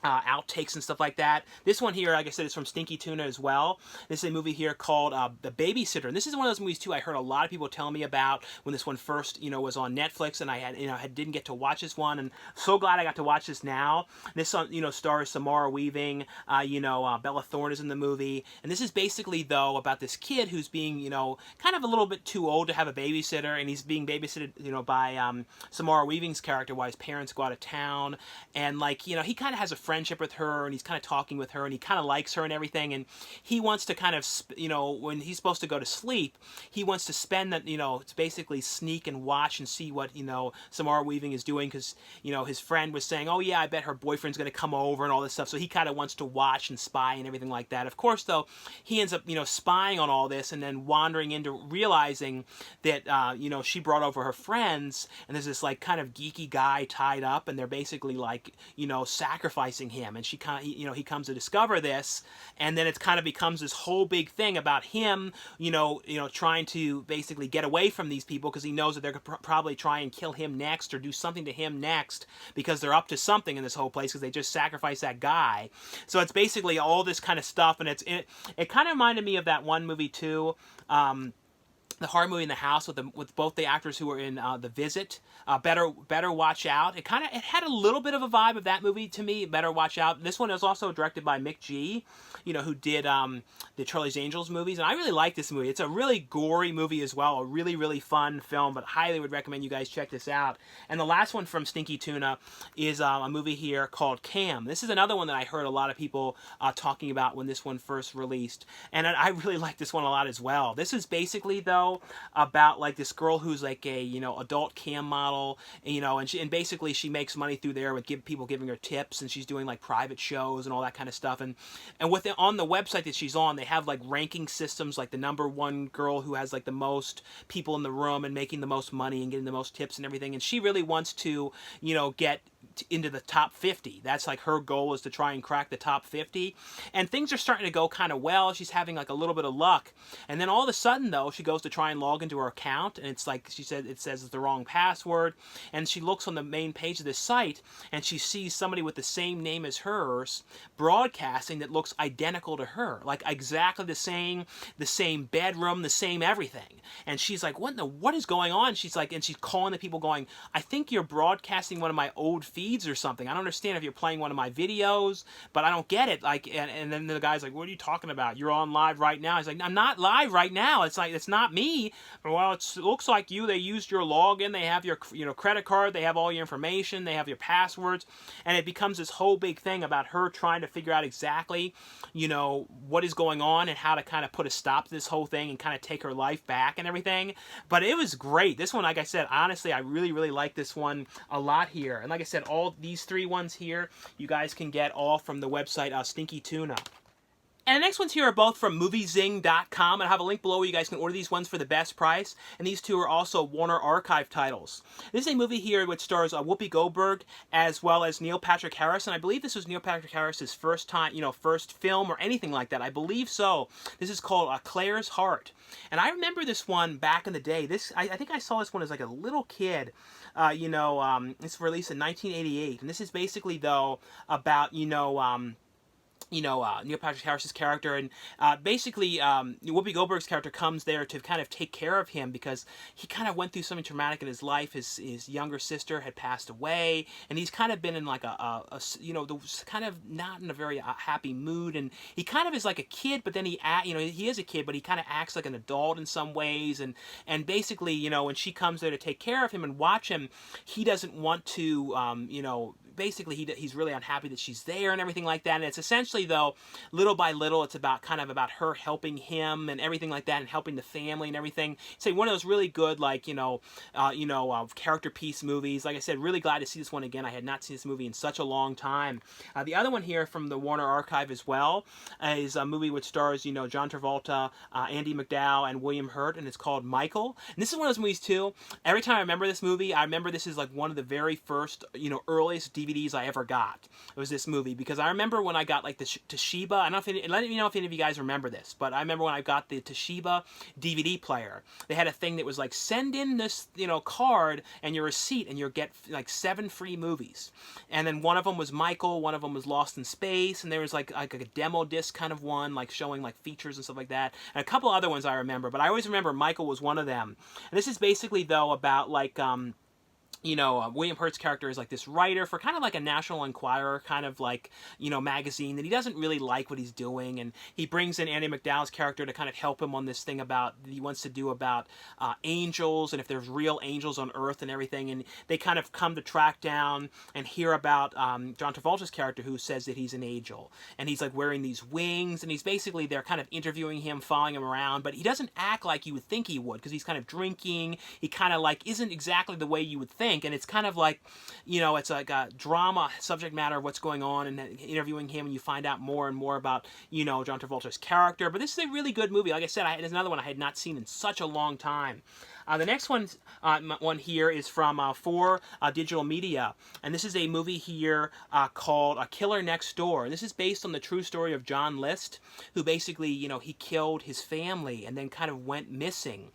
outtakes and stuff like that. This one here, like I said, is from Stinky Tuna as well. This is a movie here called The Babysitter, and this is one of those movies too I heard a lot of people tell me about when this one first, you know, was on Netflix, and I had, you know, didn't get to watch this one, and so glad I got to watch this now. This one, you know, stars Samara Weaving, Bella Thorne is in the movie, and this is basically though about this kid who's being, you know, kind of a little bit too old to have a babysitter, and he's being babysitted, you know, by Samara Weaving's character while his parents go out of town, and like, you know, he kind of has a friendship with her, and he's kind of talking with her, and he kind of likes her and everything, and he wants to kind of, you know, when he's supposed to go to sleep, he wants to spend that, you know, to basically sneak and watch and see what, you know, Samara Weaving is doing, because, you know, his friend was saying, oh yeah, I bet her boyfriend's going to come over and all this stuff, so he kind of wants to watch and spy and everything like that. Of course though, he ends up, you know, spying on all this, and then wandering into realizing that, you know, she brought over her friends, and there's this like kind of geeky guy tied up, and they're basically like, you know, sacrificing him, and she kind of, you know, he comes to discover this, and then it kind of becomes this whole big thing about him, you know, trying to basically get away from these people, because he knows that they're gonna probably try and kill him next or do something to him next, because they're up to something in this whole place, because they just sacrificed that guy. So it's basically all this kind of stuff, and it kind of reminded me of that one movie too, the horror movie in the house with both the actors who were in The Visit, Better Watch Out. It had a little bit of a vibe of that movie to me, Better Watch Out. This one is also directed by Mick G, you know, who did the Charlie's Angels movies, and I really like this movie. It's a really gory movie as well, a really, really fun film, but highly would recommend you guys check this out. And the last one from Stinky Tuna is a movie here called Cam. This is another one that I heard a lot of people talking about when this one first released, and I really like this one a lot as well. This is basically, though, about like this girl who's like a, you know, adult cam model, you know, and basically she makes money through there with people giving her tips, and she's doing like private shows and all that kind of stuff, and with it, on the website that she's on, they have like ranking systems, like the #1 girl who has like the most people in the room and making the most money and getting the most tips and everything, and she really wants to, you know, get into the top 50. That's like her goal, is to try and crack the top 50, and things are starting to go kind of well. She's having like a little bit of luck, and then all of a sudden though, she goes to try and log into her account, and it's like, she said, it says it's the wrong password, and she looks on the main page of this site, and she sees somebody with the same name as hers broadcasting that looks identical to her, like exactly the same bedroom, the same everything, and she's like, what is going on? She's like, and she's calling the people going, I think you're broadcasting one of my old feeds or something. I don't understand if you're playing one of my videos, but I don't get it. Like, and then the guy's like, what are you talking about? You're on live right now. He's like, I'm not live right now. It's like, it's not me. Well, it looks like you. They used your login. They have your, you know, credit card. They have all your information. They have your passwords. And it becomes this whole big thing about her trying to figure out exactly, you know, what is going on and how to kind of put a stop to this whole thing and kind of take her life back and everything. But it was great. This one, like I said, honestly, I really, really like this one a lot here. And like I said, all these 3 ones here, you guys can get all from the website Stinky Tuna. And the next ones here are both from moviezing.com, and I have a link below where you guys can order these ones for the best price. And these two are also Warner Archive titles. This is a movie here which stars Whoopi Goldberg as well as Neil Patrick Harris, and I believe this was Neil Patrick Harris's first time, first film or anything like that. I believe so. This is called Claire's Heart, and I remember this one back in the day. I think I saw this one as like a little kid. It's released in 1988, and this is basically though about Neil Patrick Harris's character, and basically Whoopi Goldberg's character comes there to kind of take care of him because he kind of went through something traumatic in his life. His younger sister had passed away, and he's kind of been in like kind of not in a very happy mood, and he kind of is like a kid, but then he is a kid, but he kind of acts like an adult in some ways, and basically when she comes there to take care of him and watch him, he doesn't want to basically he's really unhappy that she's there and everything like that. And it's essentially though, little by little, it's about her helping him and everything like that, and helping the family and everything. Say one of those really good character piece movies. Like I said, really glad to see this one again. I had not seen this movie in such a long time. The other one here from the Warner Archive as well is a movie which stars John Travolta, Andy McDowell, and William Hurt, and it's called Michael. And this is one of those movies too. Every time I remember this movie, I remember this is like one of the very first earliest DVDs I ever got. It was this movie, because I remember when I got like the Toshiba. I don't know let me know if any of you guys remember this, but I remember when I got the Toshiba DVD player, they had a thing that was like, send in this card and your receipt, and you'll get like 7 free movies. And then one of them was Michael, one of them was Lost in Space, and there was like a demo disc kind of one, like showing like features and stuff like that, and a couple other ones I remember, but I always remember Michael was one of them. And this is basically though about like William Hurt's character is like this writer for kind of like a National Enquirer kind of like, magazine, that he doesn't really like what he's doing. And he brings in Andy McDowell's character to kind of help him on this thing he wants to do about angels, and if there's real angels on Earth and everything. And they kind of come to track down and hear about John Travolta's character, who says that he's an angel. And he's like wearing these wings, and they're kind of interviewing him, following him around. But he doesn't act like you would think he would, because he's kind of drinking. He kind of like isn't exactly the way you would think. And it's kind of like, it's like a drama subject matter of what's going on, and interviewing him, and you find out more and more about, John Travolta's character. But this is a really good movie. Like I said, there's another one I had not seen in such a long time. The next one here is from For Digital Media, and this is a movie here called Killer Next Door. And this is based on the true story of John List, who basically, he killed his family and then kind of went missing,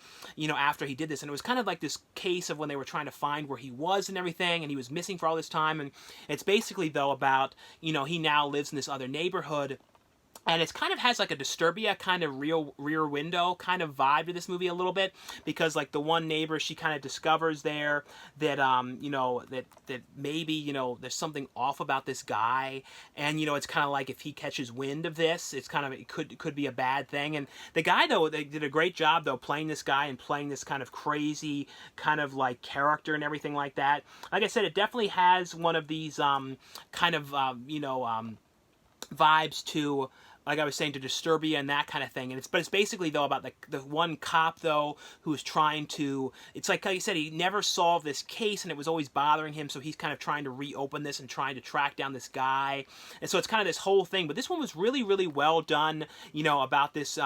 after he did this. And it was kind of like this case of when they were trying to find where he was and everything, and he was missing for all this time. And it's basically, though, about, he now lives in this other neighborhood. And it kind of has like a Disturbia kind of rear window kind of vibe to this movie a little bit, because like the one neighbor, she kind of discovers there that that maybe there's something off about this guy, and it's kind of like if he catches wind of this, it could be a bad thing. And the guy though, they did a great job though playing this guy and playing this kind of crazy kind of like character and everything like that. Like I said, it definitely has one of these vibes to, like I was saying, to Disturbia and that kind of thing. And it's basically though about the one cop though who's trying to, it's like I said, he never solved this case and it was always bothering him, so he's kind of trying to reopen this and trying to track down this guy. And so it's kind of this whole thing. But this one was really, really well done, about this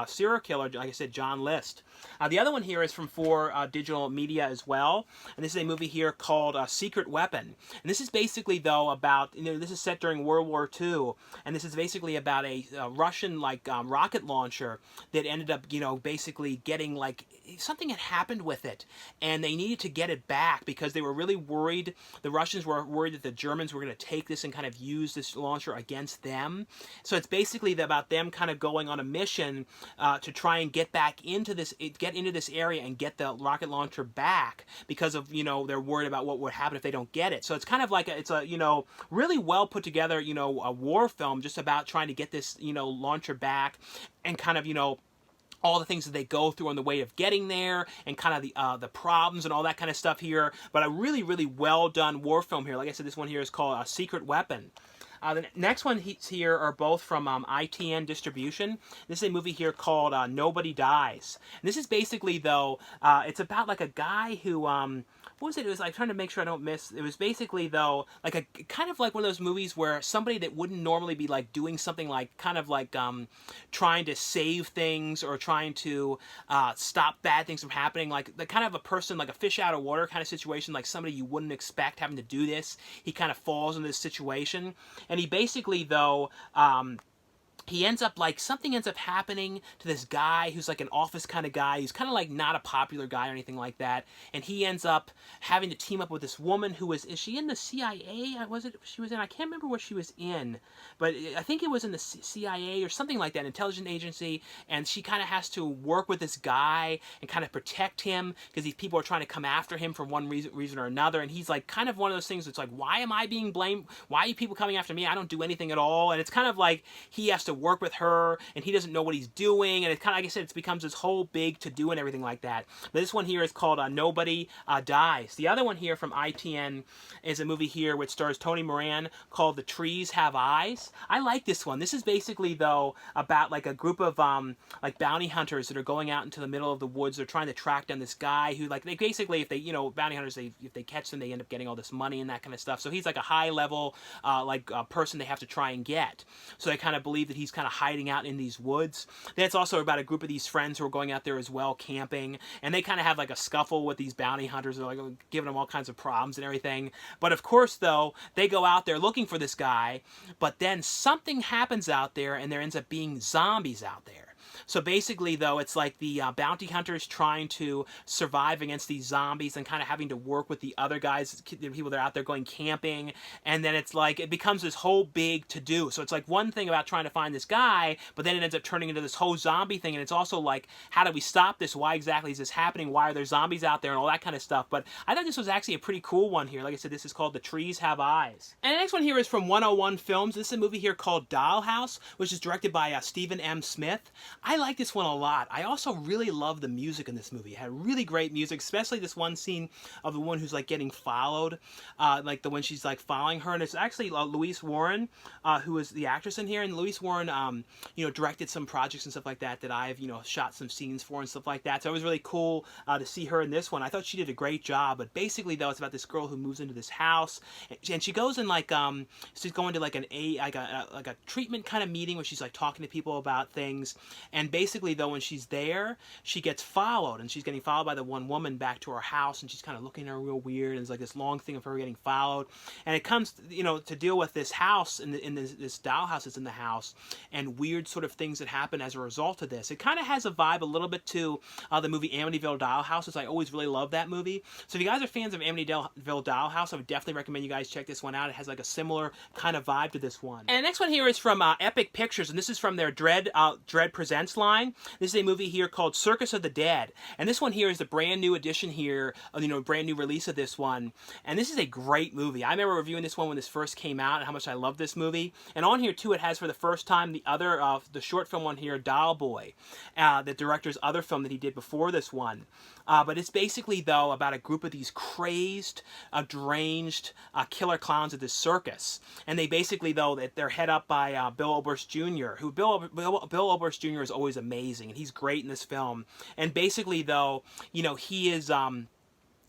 serial killer, like I said, John List. The other one here is from For Digital Media as well, and this is a movie here called Secret Weapon. And this is basically though about, this is set during World War II, and this is basically about a Russian rocket launcher that ended up basically getting like something had happened with it, and they needed to get it back because they were really worried. The Russians were worried that the Germans were going to take this and kind of use this launcher against them. So it's basically about them kind of going on a mission to try and get back into this area and get the rocket launcher back, because of they're worried about what would happen if they don't get it. So it's kind of like it's a really well put together a war film just about trying to get this launcher back, and kind of all the things that they go through on the way of getting there, and kind of the problems and all that kind of stuff here. But a really, really well done war film here. Like I said, this one here is called Secret Weapon. The next one here are both from ITN Distribution. This is a movie here called Nobody Dies. And this is basically, though, it's about like a guy who what was it? It was like trying to make sure I don't miss. It was basically though like a kind of like one of those movies where somebody that wouldn't normally be like doing something like kind of like trying to save things or trying to stop bad things from happening, like the kind of a person like a fish out of water kind of situation, like somebody you wouldn't expect having to do this. He kind of falls into this situation, and he basically though. He ends up like something ends up happening to this guy who's like an office kind of guy. He's kind of like not a popular guy or anything like that. And he ends up having to team up with this woman who is she in the CIA? Was it she was in? I can't remember what she was in, but I think it was in the CIA or something like that, an intelligence agency. And she kind of has to work with this guy and kind of protect him because these people are trying to come after him for one reason or another. And he's like kind of one of those things that's like, why am I being blamed? Why are you people coming after me? I don't do anything at all. And it's kind of like he has to work with her and he doesn't know what he's doing, and it kind of, like I said, it becomes this whole big to-do and everything like that. But this one here is called Nobody Dies. The other one here from ITN is a movie here which stars Tony Moran called The Trees Have Eyes. I like this one. This is basically though about like a group of like bounty hunters that are going out into the middle of the woods. They're trying to track down this guy who like they basically, if they, you know, bounty hunters, if they catch them, they end up getting all this money and that kind of stuff. So he's like a high level person they have to try and get. So they kind of believe that he's kind of hiding out in these woods. Then it's also about a group of these friends who are going out there as well, camping, and they kind of have like a scuffle with these bounty hunters. They're like giving them all kinds of problems and everything. But of course, though, they go out there looking for this guy, but then something happens out there, and there ends up being zombies out there. So basically, though, it's like the bounty hunters trying to survive against these zombies and kind of having to work with the other guys, the people that are out there going camping. And then it's like, it becomes this whole big to-do. So it's like one thing about trying to find this guy, but then it ends up turning into this whole zombie thing. And it's also like, how do we stop this? Why exactly is this happening? Why are there zombies out there and all that kind of stuff? But I thought this was actually a pretty cool one here. Like I said, this is called The Trees Have Eyes. And the next one here is from 101 Films. This is a movie here called Dollhouse, which is directed by Stephen M. Smith. I like this one a lot. I also really love the music in this movie. It had really great music, especially this one scene of the one who's like getting followed, like the one she's like following her, and it's actually Louise Warren, who is the actress in here. And Louise Warren, you know, directed some projects and stuff like that that I've, you know, shot some scenes for and stuff like that. So it was really cool to see her in this one. I thought she did a great job. But basically, though, it's about this girl who moves into this house, and she goes in like she's going to like a treatment kind of meeting where she's like talking to people about things. And basically, though, when she's there, she gets followed, and she's getting followed by the one woman back to her house, and she's kind of looking at her real weird, and it's like this long thing of her getting followed. And it comes, you know, to deal with this house, and this dollhouse that's in the house, and weird sort of things that happen as a result of this. It kind of has a vibe a little bit to the movie Amityville Dollhouse, which I always really love that movie. So if you guys are fans of Amityville Dollhouse, I would definitely recommend you guys check this one out. It has like a similar kind of vibe to this one. And the next one here is from Epic Pictures, and this is from their Dread Presents line. This is a movie here called Circus of the Dead, and this one here is the brand new edition here, you know, brand new release of this one. And this is a great movie. I remember reviewing this one when this first came out and how much I love this movie. And on here too, it has for the first time the other the short film one here, Doll Boy, the director's other film that he did before this one. But it's basically, though, about a group of these crazed, deranged killer clowns at this circus. And they basically, though, they're head up by Bill Oberst Jr., who Bill Oberst Jr. is always amazing, and he's great in this film. And basically, though, you know, he is...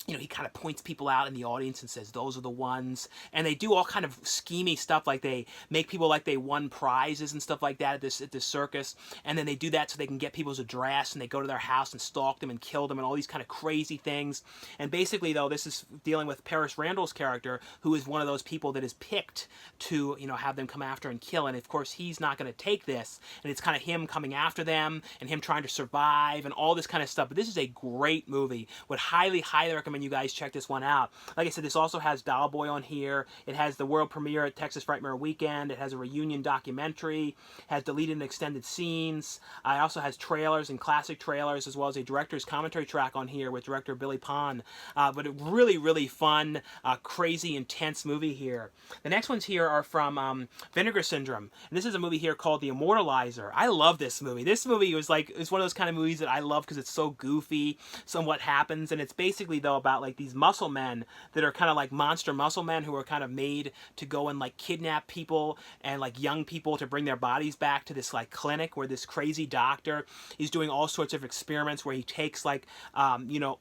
you know, he kind of points people out in the audience and says, those are the ones. And they do all kind of schemy stuff, like they make people like they won prizes and stuff like that at this circus. And then they do that so they can get people's address, and they go to their house and stalk them and kill them and all these kind of crazy things. And basically, though, this is dealing with Paris Randall's character, who is one of those people that is picked to, you know, have them come after and kill. And of course, he's not going to take this. And it's kind of him coming after them and him trying to survive and all this kind of stuff. But this is a great movie. Would highly, highly recommend you guys check this one out. Like I said, this also has Doll Boy on here. It has the world premiere at Texas Frightmare Weekend. It has a reunion documentary. It has deleted and extended scenes. It also has trailers and classic trailers, as well as a director's commentary track on here with director Billy Pond. But a really, really fun, crazy, intense movie here. The next ones here are from Vinegar Syndrome. And this is a movie here called The Immortalizer. I love this movie. This movie was like, it's one of those kind of movies that I love because it's so goofy, what happens. And it's basically, though, about about like these muscle men that are kind of like monster muscle men who are kind of made to go and like kidnap people and like young people to bring their bodies back to this like clinic where this crazy doctor is doing all sorts of experiments where he takes like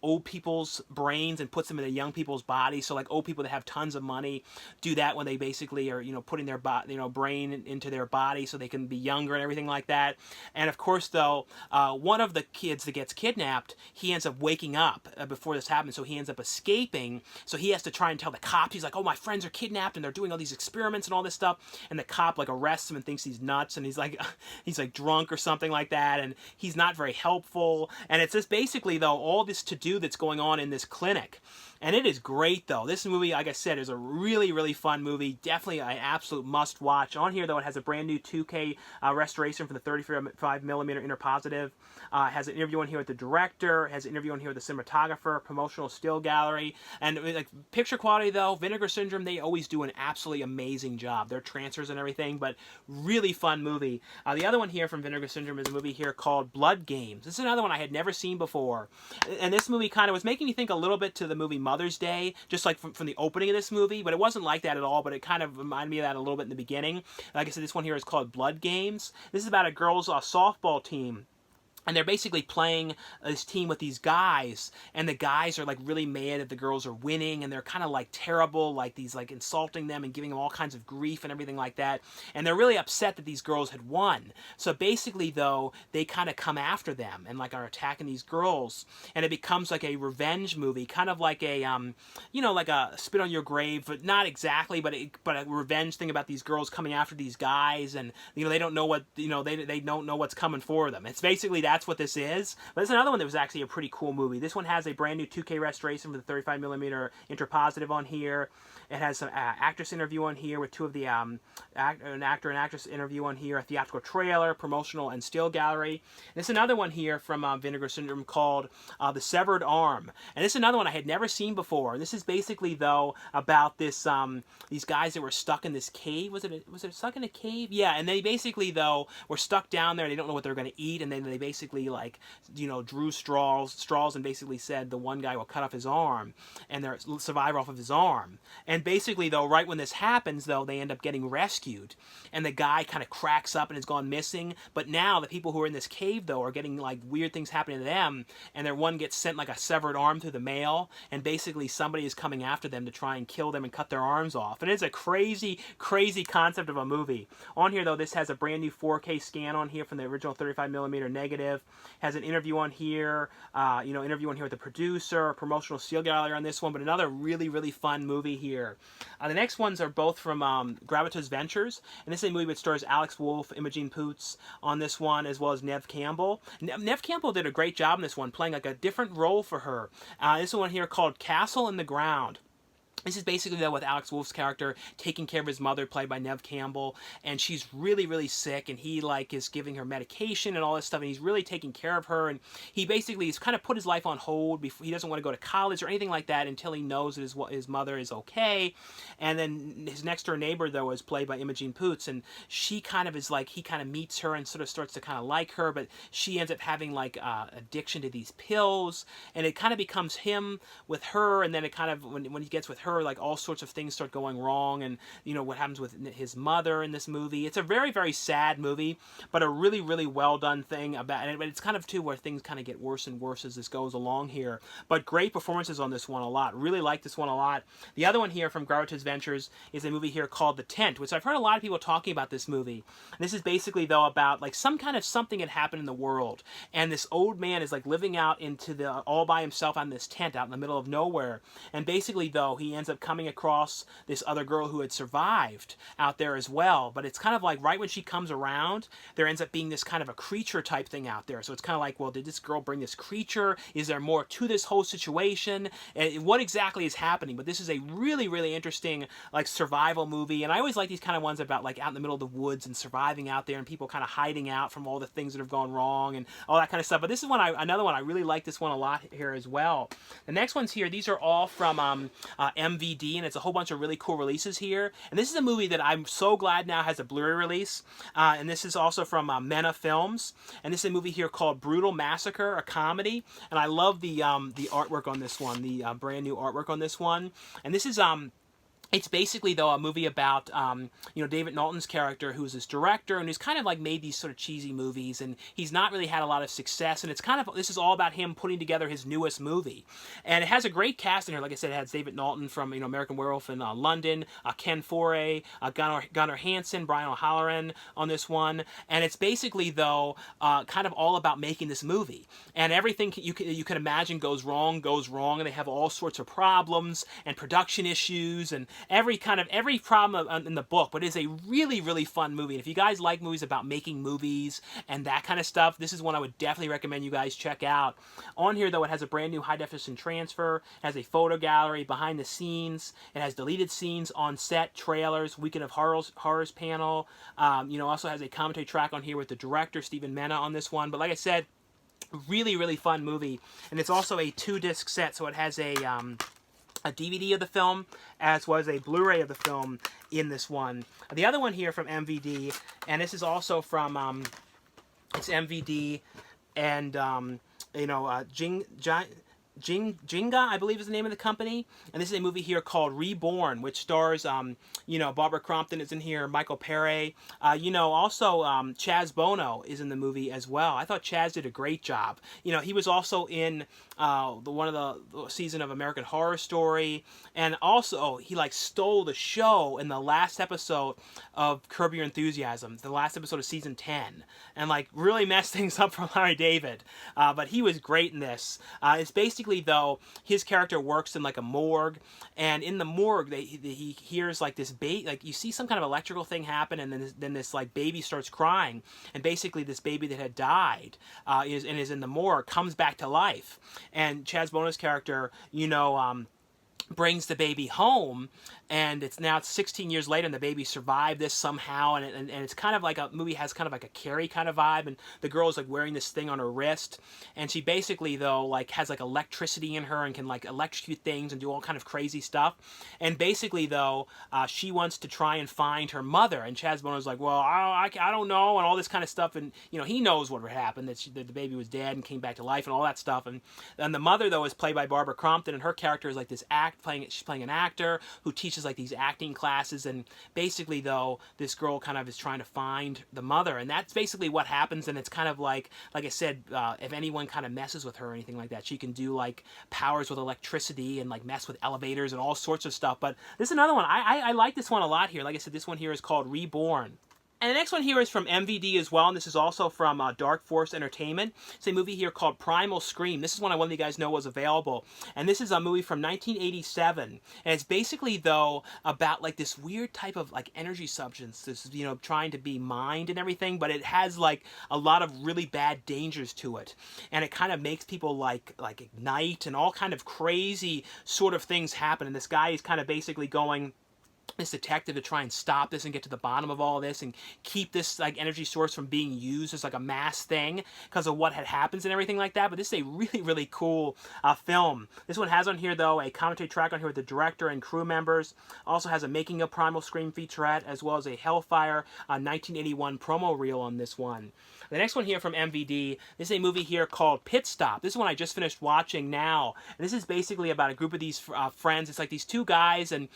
old people's brains and puts them into young people's bodies. So like old people that have tons of money do that when they basically are putting their brain into their body so they can be younger and everything like that. And of course though, one of the kids that gets kidnapped, he ends up waking up before this happens, so he ends up escaping. So he has to try and tell the cops. He's like, oh, my friends are kidnapped and they're doing all these experiments and all this stuff. And the cop like arrests him and thinks he's nuts, and he's like drunk or something like that, and he's not very helpful. And it's just basically though all this to do that's going on in this clinic. And it is great though. This movie, like I said, is a really, really fun movie. Definitely an absolute must watch. On here though, it has a brand new 2K restoration for the 35mm interpositive. It has an interview on here with the director. It has an interview on here with the cinematographer, promotional still gallery. And like picture quality though, Vinegar Syndrome, they always do an absolutely amazing job. Their transfers and everything, but really fun movie. The other one here from Vinegar Syndrome is a movie here called Blood Games. This is another one I had never seen before. And this movie kind of was making me think a little bit to the movie Mother's Day, just like from the opening of this movie, but it wasn't like that at all, but it kind of reminded me of that a little bit in the beginning. Like I said, this one here is called Blood Games. This is about a girls' softball team. And they're basically playing this team with these guys, and the guys are like really mad that the girls are winning, and they're kind of like terrible, like these like insulting them and giving them all kinds of grief and everything like that. And they're really upset that these girls had won. So basically though, they kind of come after them and like are attacking these girls, and it becomes like a revenge movie, kind of like a like a Spit on Your Grave, but not exactly, but a revenge thing about these girls coming after these guys, and they don't know what they don't know what's coming for them. It's basically that's what this is. But there's another one that was actually a pretty cool movie. This one has a brand new 2K restoration for the 35mm interpositive on here. It has some actress interview on here with two of the an actor and actress interview on here, a theatrical trailer, promotional and still gallery. And there's another one here from Vinegar Syndrome called The Severed Arm. And this is another one I had never seen before. And this is basically though about this these guys that were stuck in this cave. Was it stuck in a cave? Yeah, and they basically though were stuck down there. They don't know what they're going to eat, and then they basically like drew straws and basically said the one guy will cut off his arm, and they're survivor off of his arm. And basically though, right when this happens though, they end up getting rescued, and the guy kind of cracks up and has gone missing. But now the people who are in this cave though are getting like weird things happening to them, and their one gets sent like a severed arm through the mail, and basically somebody is coming after them to try and kill them and cut their arms off. And it's a crazy concept of a movie. On here though, this has a brand new 4K scan on here from the original 35mm negative. Has an interview on here, interview on here with the producer, promotional seal gallery on this one, but another really fun movie here. The next ones are both from Gravitas Ventures, and this is a movie that stars Alex Wolff, Imogen Poots on this one, as well as Neve Campbell. Neve Campbell did a great job in this one, playing like a different role for her. This one here called Castle in the Ground. This is basically though with Alex Wolff's character taking care of his mother, played by Neve Campbell, and she's really sick, and he like is giving her medication and all this stuff, and he's really taking care of her, and he basically has kind of put his life on hold. He doesn't want to go to college or anything like that until he knows that his mother is okay. And then his next door neighbor though is played by Imogen Poots, and she kind of is like, he kind of meets her and sort of starts to kind of like her, but she ends up having like addiction to these pills, and it kind of becomes him with her, and then it kind of when he gets with her, like all sorts of things start going wrong, and what happens with his mother in this movie. It's a very sad movie, but a really well done thing about it. But it's kind of too where things kind of get worse and worse as this goes along here. But great performances on this one a lot. Really like this one a lot. The other one here from Gravitas Ventures is a movie here called The Tent, which I've heard a lot of people talking about this movie. And this is basically though about like some kind of something had happened in the world, and this old man is like living out into the all by himself on this tent out in the middle of nowhere. And basically though, he ends up coming across this other girl who had survived out there as well. But it's kind of like right when she comes around, there ends up being this kind of a creature type thing out there. So it's kind of like, well, did this girl bring this creature? Is there more to this whole situation? And what exactly is happening? But this is a really interesting like survival movie. And I always like these kind of ones about like out in the middle of the woods and surviving out there, and people kind of hiding out from all the things that have gone wrong and all that kind of stuff. But this is another one I really like this one a lot here as well. The next ones here, these are all from MVD, and it's a whole bunch of really cool releases here. And this is a movie that I'm so glad now has a Blu-ray release. And this is also from Mena Films. And this is a movie here called Brutal Massacre, a comedy. And I love the artwork on this one, the brand new artwork on this one. And this is it's basically, though, a movie about, David Naughton's character, who's this director, and who's kind of, like, made these sort of cheesy movies, and he's not really had a lot of success, and it's kind of, this is all about him putting together his newest movie. And it has a great cast in here. Like I said, it has David Naughton from, American Werewolf in London, Ken Foree, Gunnar Hansen, Brian O'Halloran on this one, and it's basically, though, kind of all about making this movie. And everything you can imagine goes wrong, and they have all sorts of problems, and production issues, and every problem in the book, but it's a really, really fun movie. And if you guys like movies about making movies and that kind of stuff, this is one I would definitely recommend you guys check out. On here, though, it has a brand new high-definition transfer, it has a photo gallery, behind the scenes, it has deleted scenes, on set, trailers, Weekend of Horrors panel, also has a commentary track on here with the director, Stephen Mena, on this one. But like I said, really, really fun movie. And it's also a 2-disc set, so it has a DVD of the film, as well as a Blu-ray of the film in this one. The other one here from MVD, and this is also from, it's MVD, and, Jinga, I believe is the name of the company. And this is a movie here called Reborn, which stars, Barbara Crampton is in here, Michael Pere. Also Chaz Bono is in the movie as well. I thought Chaz did a great job. He was also in one of the season of American Horror Story. And also, he, stole the show in the last episode of Curb Your Enthusiasm, the last episode of season 10. And, really messed things up for Larry David. But he was great in this. It's basically, though, his character works in a morgue, and in the morgue he hears this baby, you see some kind of electrical thing happen, and then this baby starts crying, and basically this baby that had died is in the morgue comes back to life, and Chaz Bono's character brings the baby home, and it's 16 years later, and the baby survived this somehow, and it's kind of like a movie has kind of like a Carrie kind of vibe, and the girl is wearing this thing on her wrist, and she basically, though, has electricity in her and can electrocute things and do all kind of crazy stuff, and basically, though, she wants to try and find her mother, and Chaz Bono's well, I don't know, and all this kind of stuff, and he knows what happened, that the baby was dead and came back to life and all that stuff, and the mother, though, is played by Barbara Crampton, and her character is this she's playing an actor who teaches these acting classes, and basically, though, this girl kind of is trying to find the mother, and that's basically what happens. And it's kind of like I said, if anyone kind of messes with her or anything like that, she can do powers with electricity and mess with elevators and all sorts of stuff. But this is another one. I like this one a lot here. Like I said, this one here is called Reborn. And the next one here is from MVD as well, and this is also from Dark Force Entertainment. It's a movie here called Primal Scream. This is one I wanted you guys to know was available. And this is a movie from 1987. And it's basically, though, about this weird type of energy substance that's, trying to be mined and everything, but it has a lot of really bad dangers to it. And it kind of makes people ignite, and all kind of crazy sort of things happen. And this guy is kind of basically going, this detective, to try and stop this and get to the bottom of all this and keep this energy source from being used as a mass thing because of what had happened and everything like that. But this is a really, really cool film. This one has on here, though, a commentary track on here with the director and crew members. Also has a Making of Primal Scream featurette, as well as a Hellfire 1981 promo reel on this one. The next one here from MVD, this is a movie here called Pit Stop. This is one I just finished watching now. And this is basically about a group of these friends. It's these two guys, and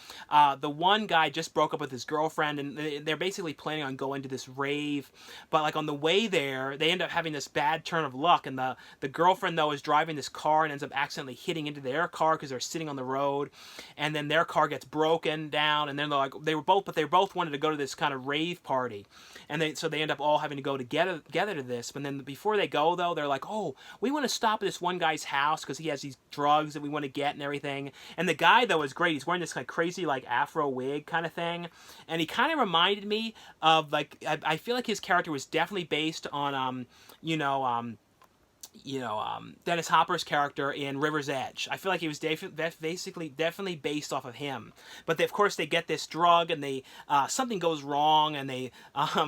the one guy just broke up with his girlfriend, and they're basically planning on going to this rave. But on the way there, they end up having this bad turn of luck, and the girlfriend, though, is driving this car and ends up accidentally hitting into their car because they're sitting on the road, and then their car gets broken down, and then they both wanted to go to this kind of rave party, and so they end up all having to go together to this. But then before they go, though, they're oh, we want to stop at this one guy's house because he has these drugs that we want to get and everything. And the guy, though, is great. He's wearing this crazy afro wig kind of thing, and he kind of reminded me of I feel like his character was definitely based on Dennis Hopper's character in River's Edge. I feel like he was definitely based off of him. But of course they get this drug, and they something goes wrong, and they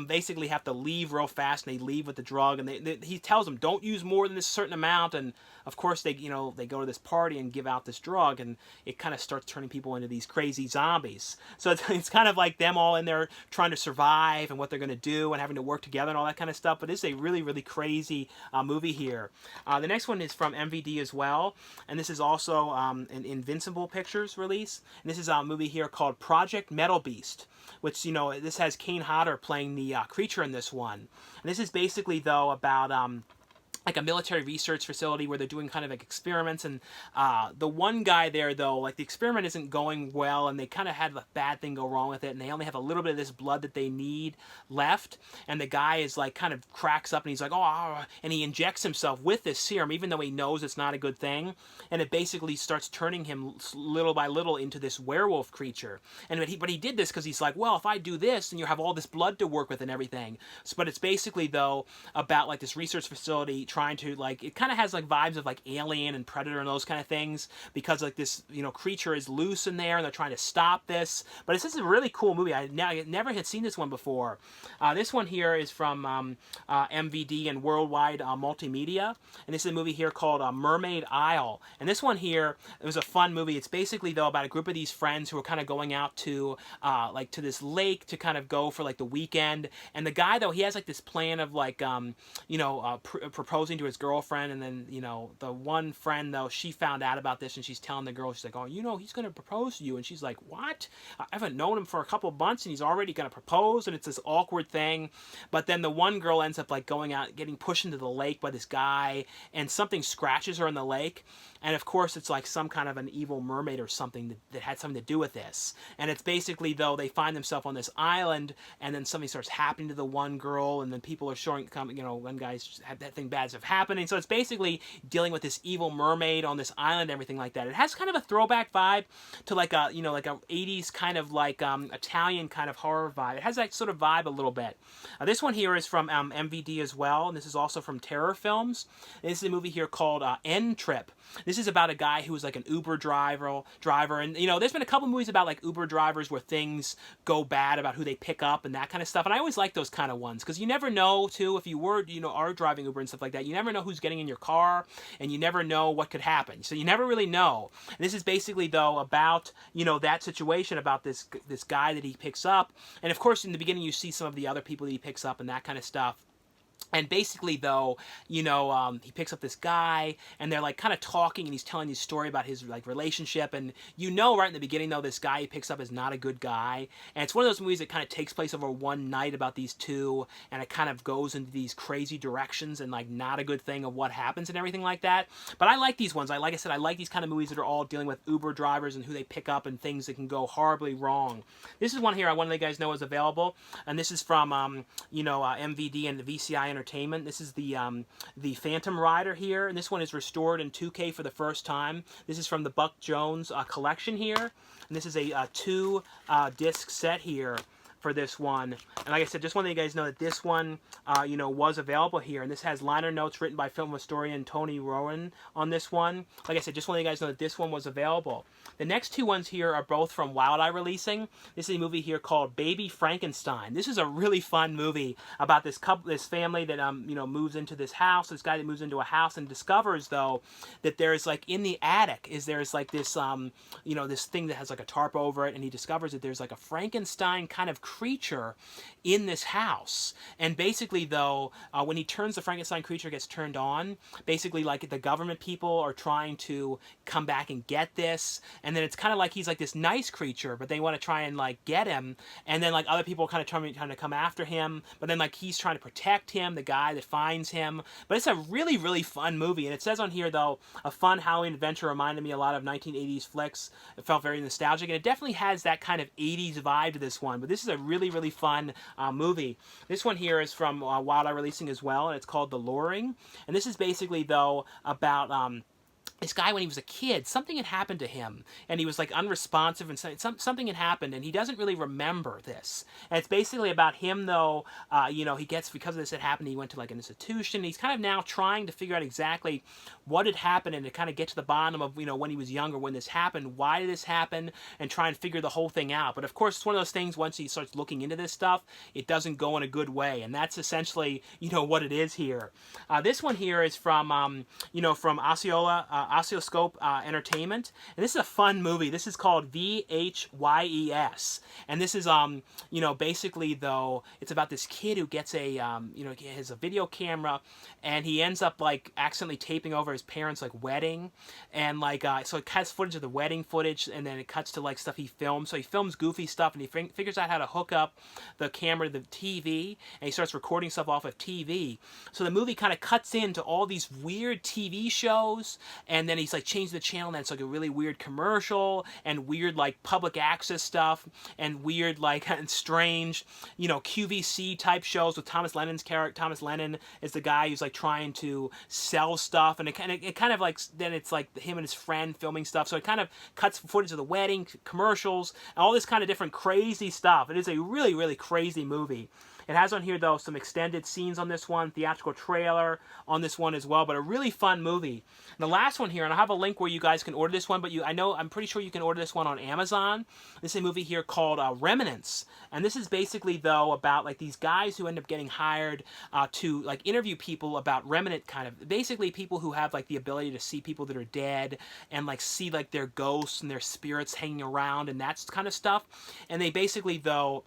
basically have to leave real fast, and they leave with the drug, and he tells them, don't use more than this certain amount, and of course they they go to this party and give out this drug, and it kind of starts turning people into these crazy zombies. So it's kind of like them all in there trying to survive and what they're going to do and having to work together and all that kind of stuff. But it's a really, really crazy movie here. The next one is from MVD as well, and this is also an Invincible Pictures release. And this is a movie here called Project Metal Beast, which, this has Kane Hodder playing the creature in this one. And this is basically, though, about like a military research facility where they're doing kind of like experiments, and the one guy there, though, like the experiment isn't going well, and they kind of had a bad thing go wrong with it, and they only have a little bit of this blood that they need left, and the guy is like kind of cracks up, and he's like, and he injects himself with this serum, even though he knows it's not a good thing, and it basically starts turning him little by little into this werewolf creature. And but he did this because he's like, well, if I do this, then you have all this blood to work with and everything. But it's basically, though, about like this research facility trying to, like, it kind of has like vibes of like Alien and Predator and those kind of things, because like this creature is loose in there and they're trying to stop this. But it's just a really cool movie. I never had seen this one before. This one here is from MVD and Worldwide Multimedia, and this is a movie here called Mermaid Isle. And this one here, it was a fun movie. It's basically, though, about a group of these friends who are kind of going out to like to this lake to kind of go for like the weekend. And the guy, though, he has like this plan of like proposing to his girlfriend, and then the one friend, though, she found out about this, and she's telling the girl, she's like, oh, he's gonna propose to you, and she's like, what? I haven't known him for a couple of months and he's already gonna propose, and it's this awkward thing. But then the one girl ends up like going out, getting pushed into the lake by this guy, and something scratches her in the lake, and of course it's like some kind of an evil mermaid or something that had something to do with this. And it's basically, though, they find themselves on this island, and then something starts happening to the one girl, and then people are showing, one guy's had that thing bad stuff happening. So it's basically dealing with this evil mermaid on this island and everything like that. It has kind of a throwback vibe to like a like a 80s kind of like Italian kind of horror vibe. It has that sort of vibe a little bit. This one here is from MVD as well, and this is also from Terror Films. This is a movie here called End Trip. This is about a guy who was like an Uber driver, and there's been a couple movies about like Uber drivers where things go bad about who they pick up and that kind of stuff. And I always like those kind of ones, because you never know too, if you were are driving Uber and stuff like that, you never know who's getting in your car, and you never know what could happen. So you never really know. And this is basically, though, about that situation, about this guy that he picks up, and of course in the beginning you see some of the other people that he picks up and that kind of stuff. And basically, though, he picks up this guy, and they're like kind of talking, and he's telling his story about his like relationship, and right in the beginning, though, this guy he picks up is not a good guy, and it's one of those movies that kind of takes place over one night about these two, and it kind of goes into these crazy directions and like not a good thing of what happens and everything like that. But I like these ones. Like I said, I like these kind of movies that are all dealing with Uber drivers and who they pick up and things that can go horribly wrong. This is one here I want to let you guys know is available, and this is from MVD and the VCI Entertainment. This is the Phantom Rider here, and this one is restored in 2K for the first time. This is from the Buck Jones collection here, and this is a 2 disc set here for this one. And like I said, just want to let you guys know that this one, was available here. And this has liner notes written by film historian Tony Rowan on this one. Like I said, just want to let you guys know that this one was available. The next two ones here are both from Wild Eye Releasing. This is a movie here called Baby Frankenstein. This is a really fun movie about this family that moves into this house. This guy that moves into a house and discovers, though, that there's like in the attic there's like this this thing that has like a tarp over it, and he discovers that there's like a Frankenstein kind of creature in this house. And basically, though, when he turns, the Frankenstein creature gets turned on, basically like the government people are trying to come back and get this, and then it's kind of like he's like this nice creature, but they want to try and like get him, and then like other people are kind of trying to come after him, but then like he's trying to protect him, the guy that finds him. But it's a really, really fun movie, and it says on here, though, a fun Halloween adventure, reminded me a lot of 1980s flicks. It felt very nostalgic, and it definitely has that kind of 80s vibe to this one. But this is a really, really fun movie. This one here is from Wild Eye Releasing as well, and it's called The Luring. And this is basically, though, about this guy, when he was a kid, something had happened to him, and he was like unresponsive, and something had happened, and he doesn't really remember this. And it's basically about him, though. You know, he gets, because of this had happened, he went to like an institution. He's kind of now trying to figure out exactly what had happened, and to kind of get to the bottom of, you know, when he was younger, when this happened, why did this happen, and try and figure the whole thing out. But of course, it's one of those things, once he starts looking into this stuff, it doesn't go in a good way, and that's essentially, you know, what it is here. This one here is from, you know, from Oscilloscope Entertainment, and this is a fun movie. This is called VHYES, and this is you know, basically, though, it's about this kid who gets a you know, he has a video camera, and he ends up like accidentally taping over his parents' like wedding, and like so it cuts footage of the wedding footage, and then it cuts to like stuff he films. So he films goofy stuff, and he figures out how to hook up the camera to the TV, and he starts recording stuff off of TV. So the movie kind of cuts into all these weird TV shows, and then he's like changed the channel, and it's like a really weird commercial, and weird like public access stuff, and weird like and strange, you know, QVC type shows with Thomas Lennon's character. Thomas Lennon is the guy who's like trying to sell stuff, and it kind of like, then it's like him and his friend filming stuff. So it kind of cuts footage of the wedding, commercials, and all this kind of different crazy stuff. It is a really, really crazy movie. It has on here, though, some extended scenes on this one, theatrical trailer on this one as well, but a really fun movie. And the last one here, and I'll have a link where you guys can order this one, but I'm pretty sure you can order this one on Amazon. This is a movie here called Remnants, and this is basically, though, about like these guys who end up getting hired to like interview people about remnant, kind of basically people who have like the ability to see people that are dead, and like see like their ghosts and their spirits hanging around and that kind of stuff. And they basically, though,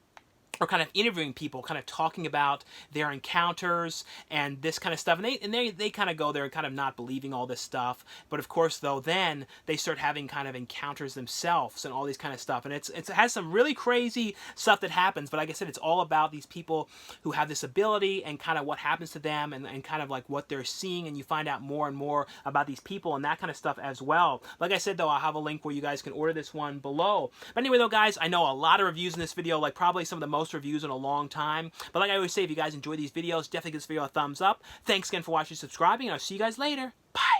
or kind of interviewing people, kind of talking about their encounters and this kind of stuff. And they kind of go there and kind of not believing all this stuff. But of course, though, then they start having kind of encounters themselves and all these kind of stuff. And it has some really crazy stuff that happens. But like I said, it's all about these people who have this ability and kind of what happens to them, and kind of like what they're seeing. And you find out more and more about these people and that kind of stuff as well. Like I said, though, I'll have a link where you guys can order this one below. But anyway, though, guys, I know a lot of reviews in this video, like probably some of the most reviews in a long time. But like I always say, if you guys enjoy these videos, definitely give this video a thumbs up. Thanks again for watching and subscribing, and I'll see you guys later. Bye.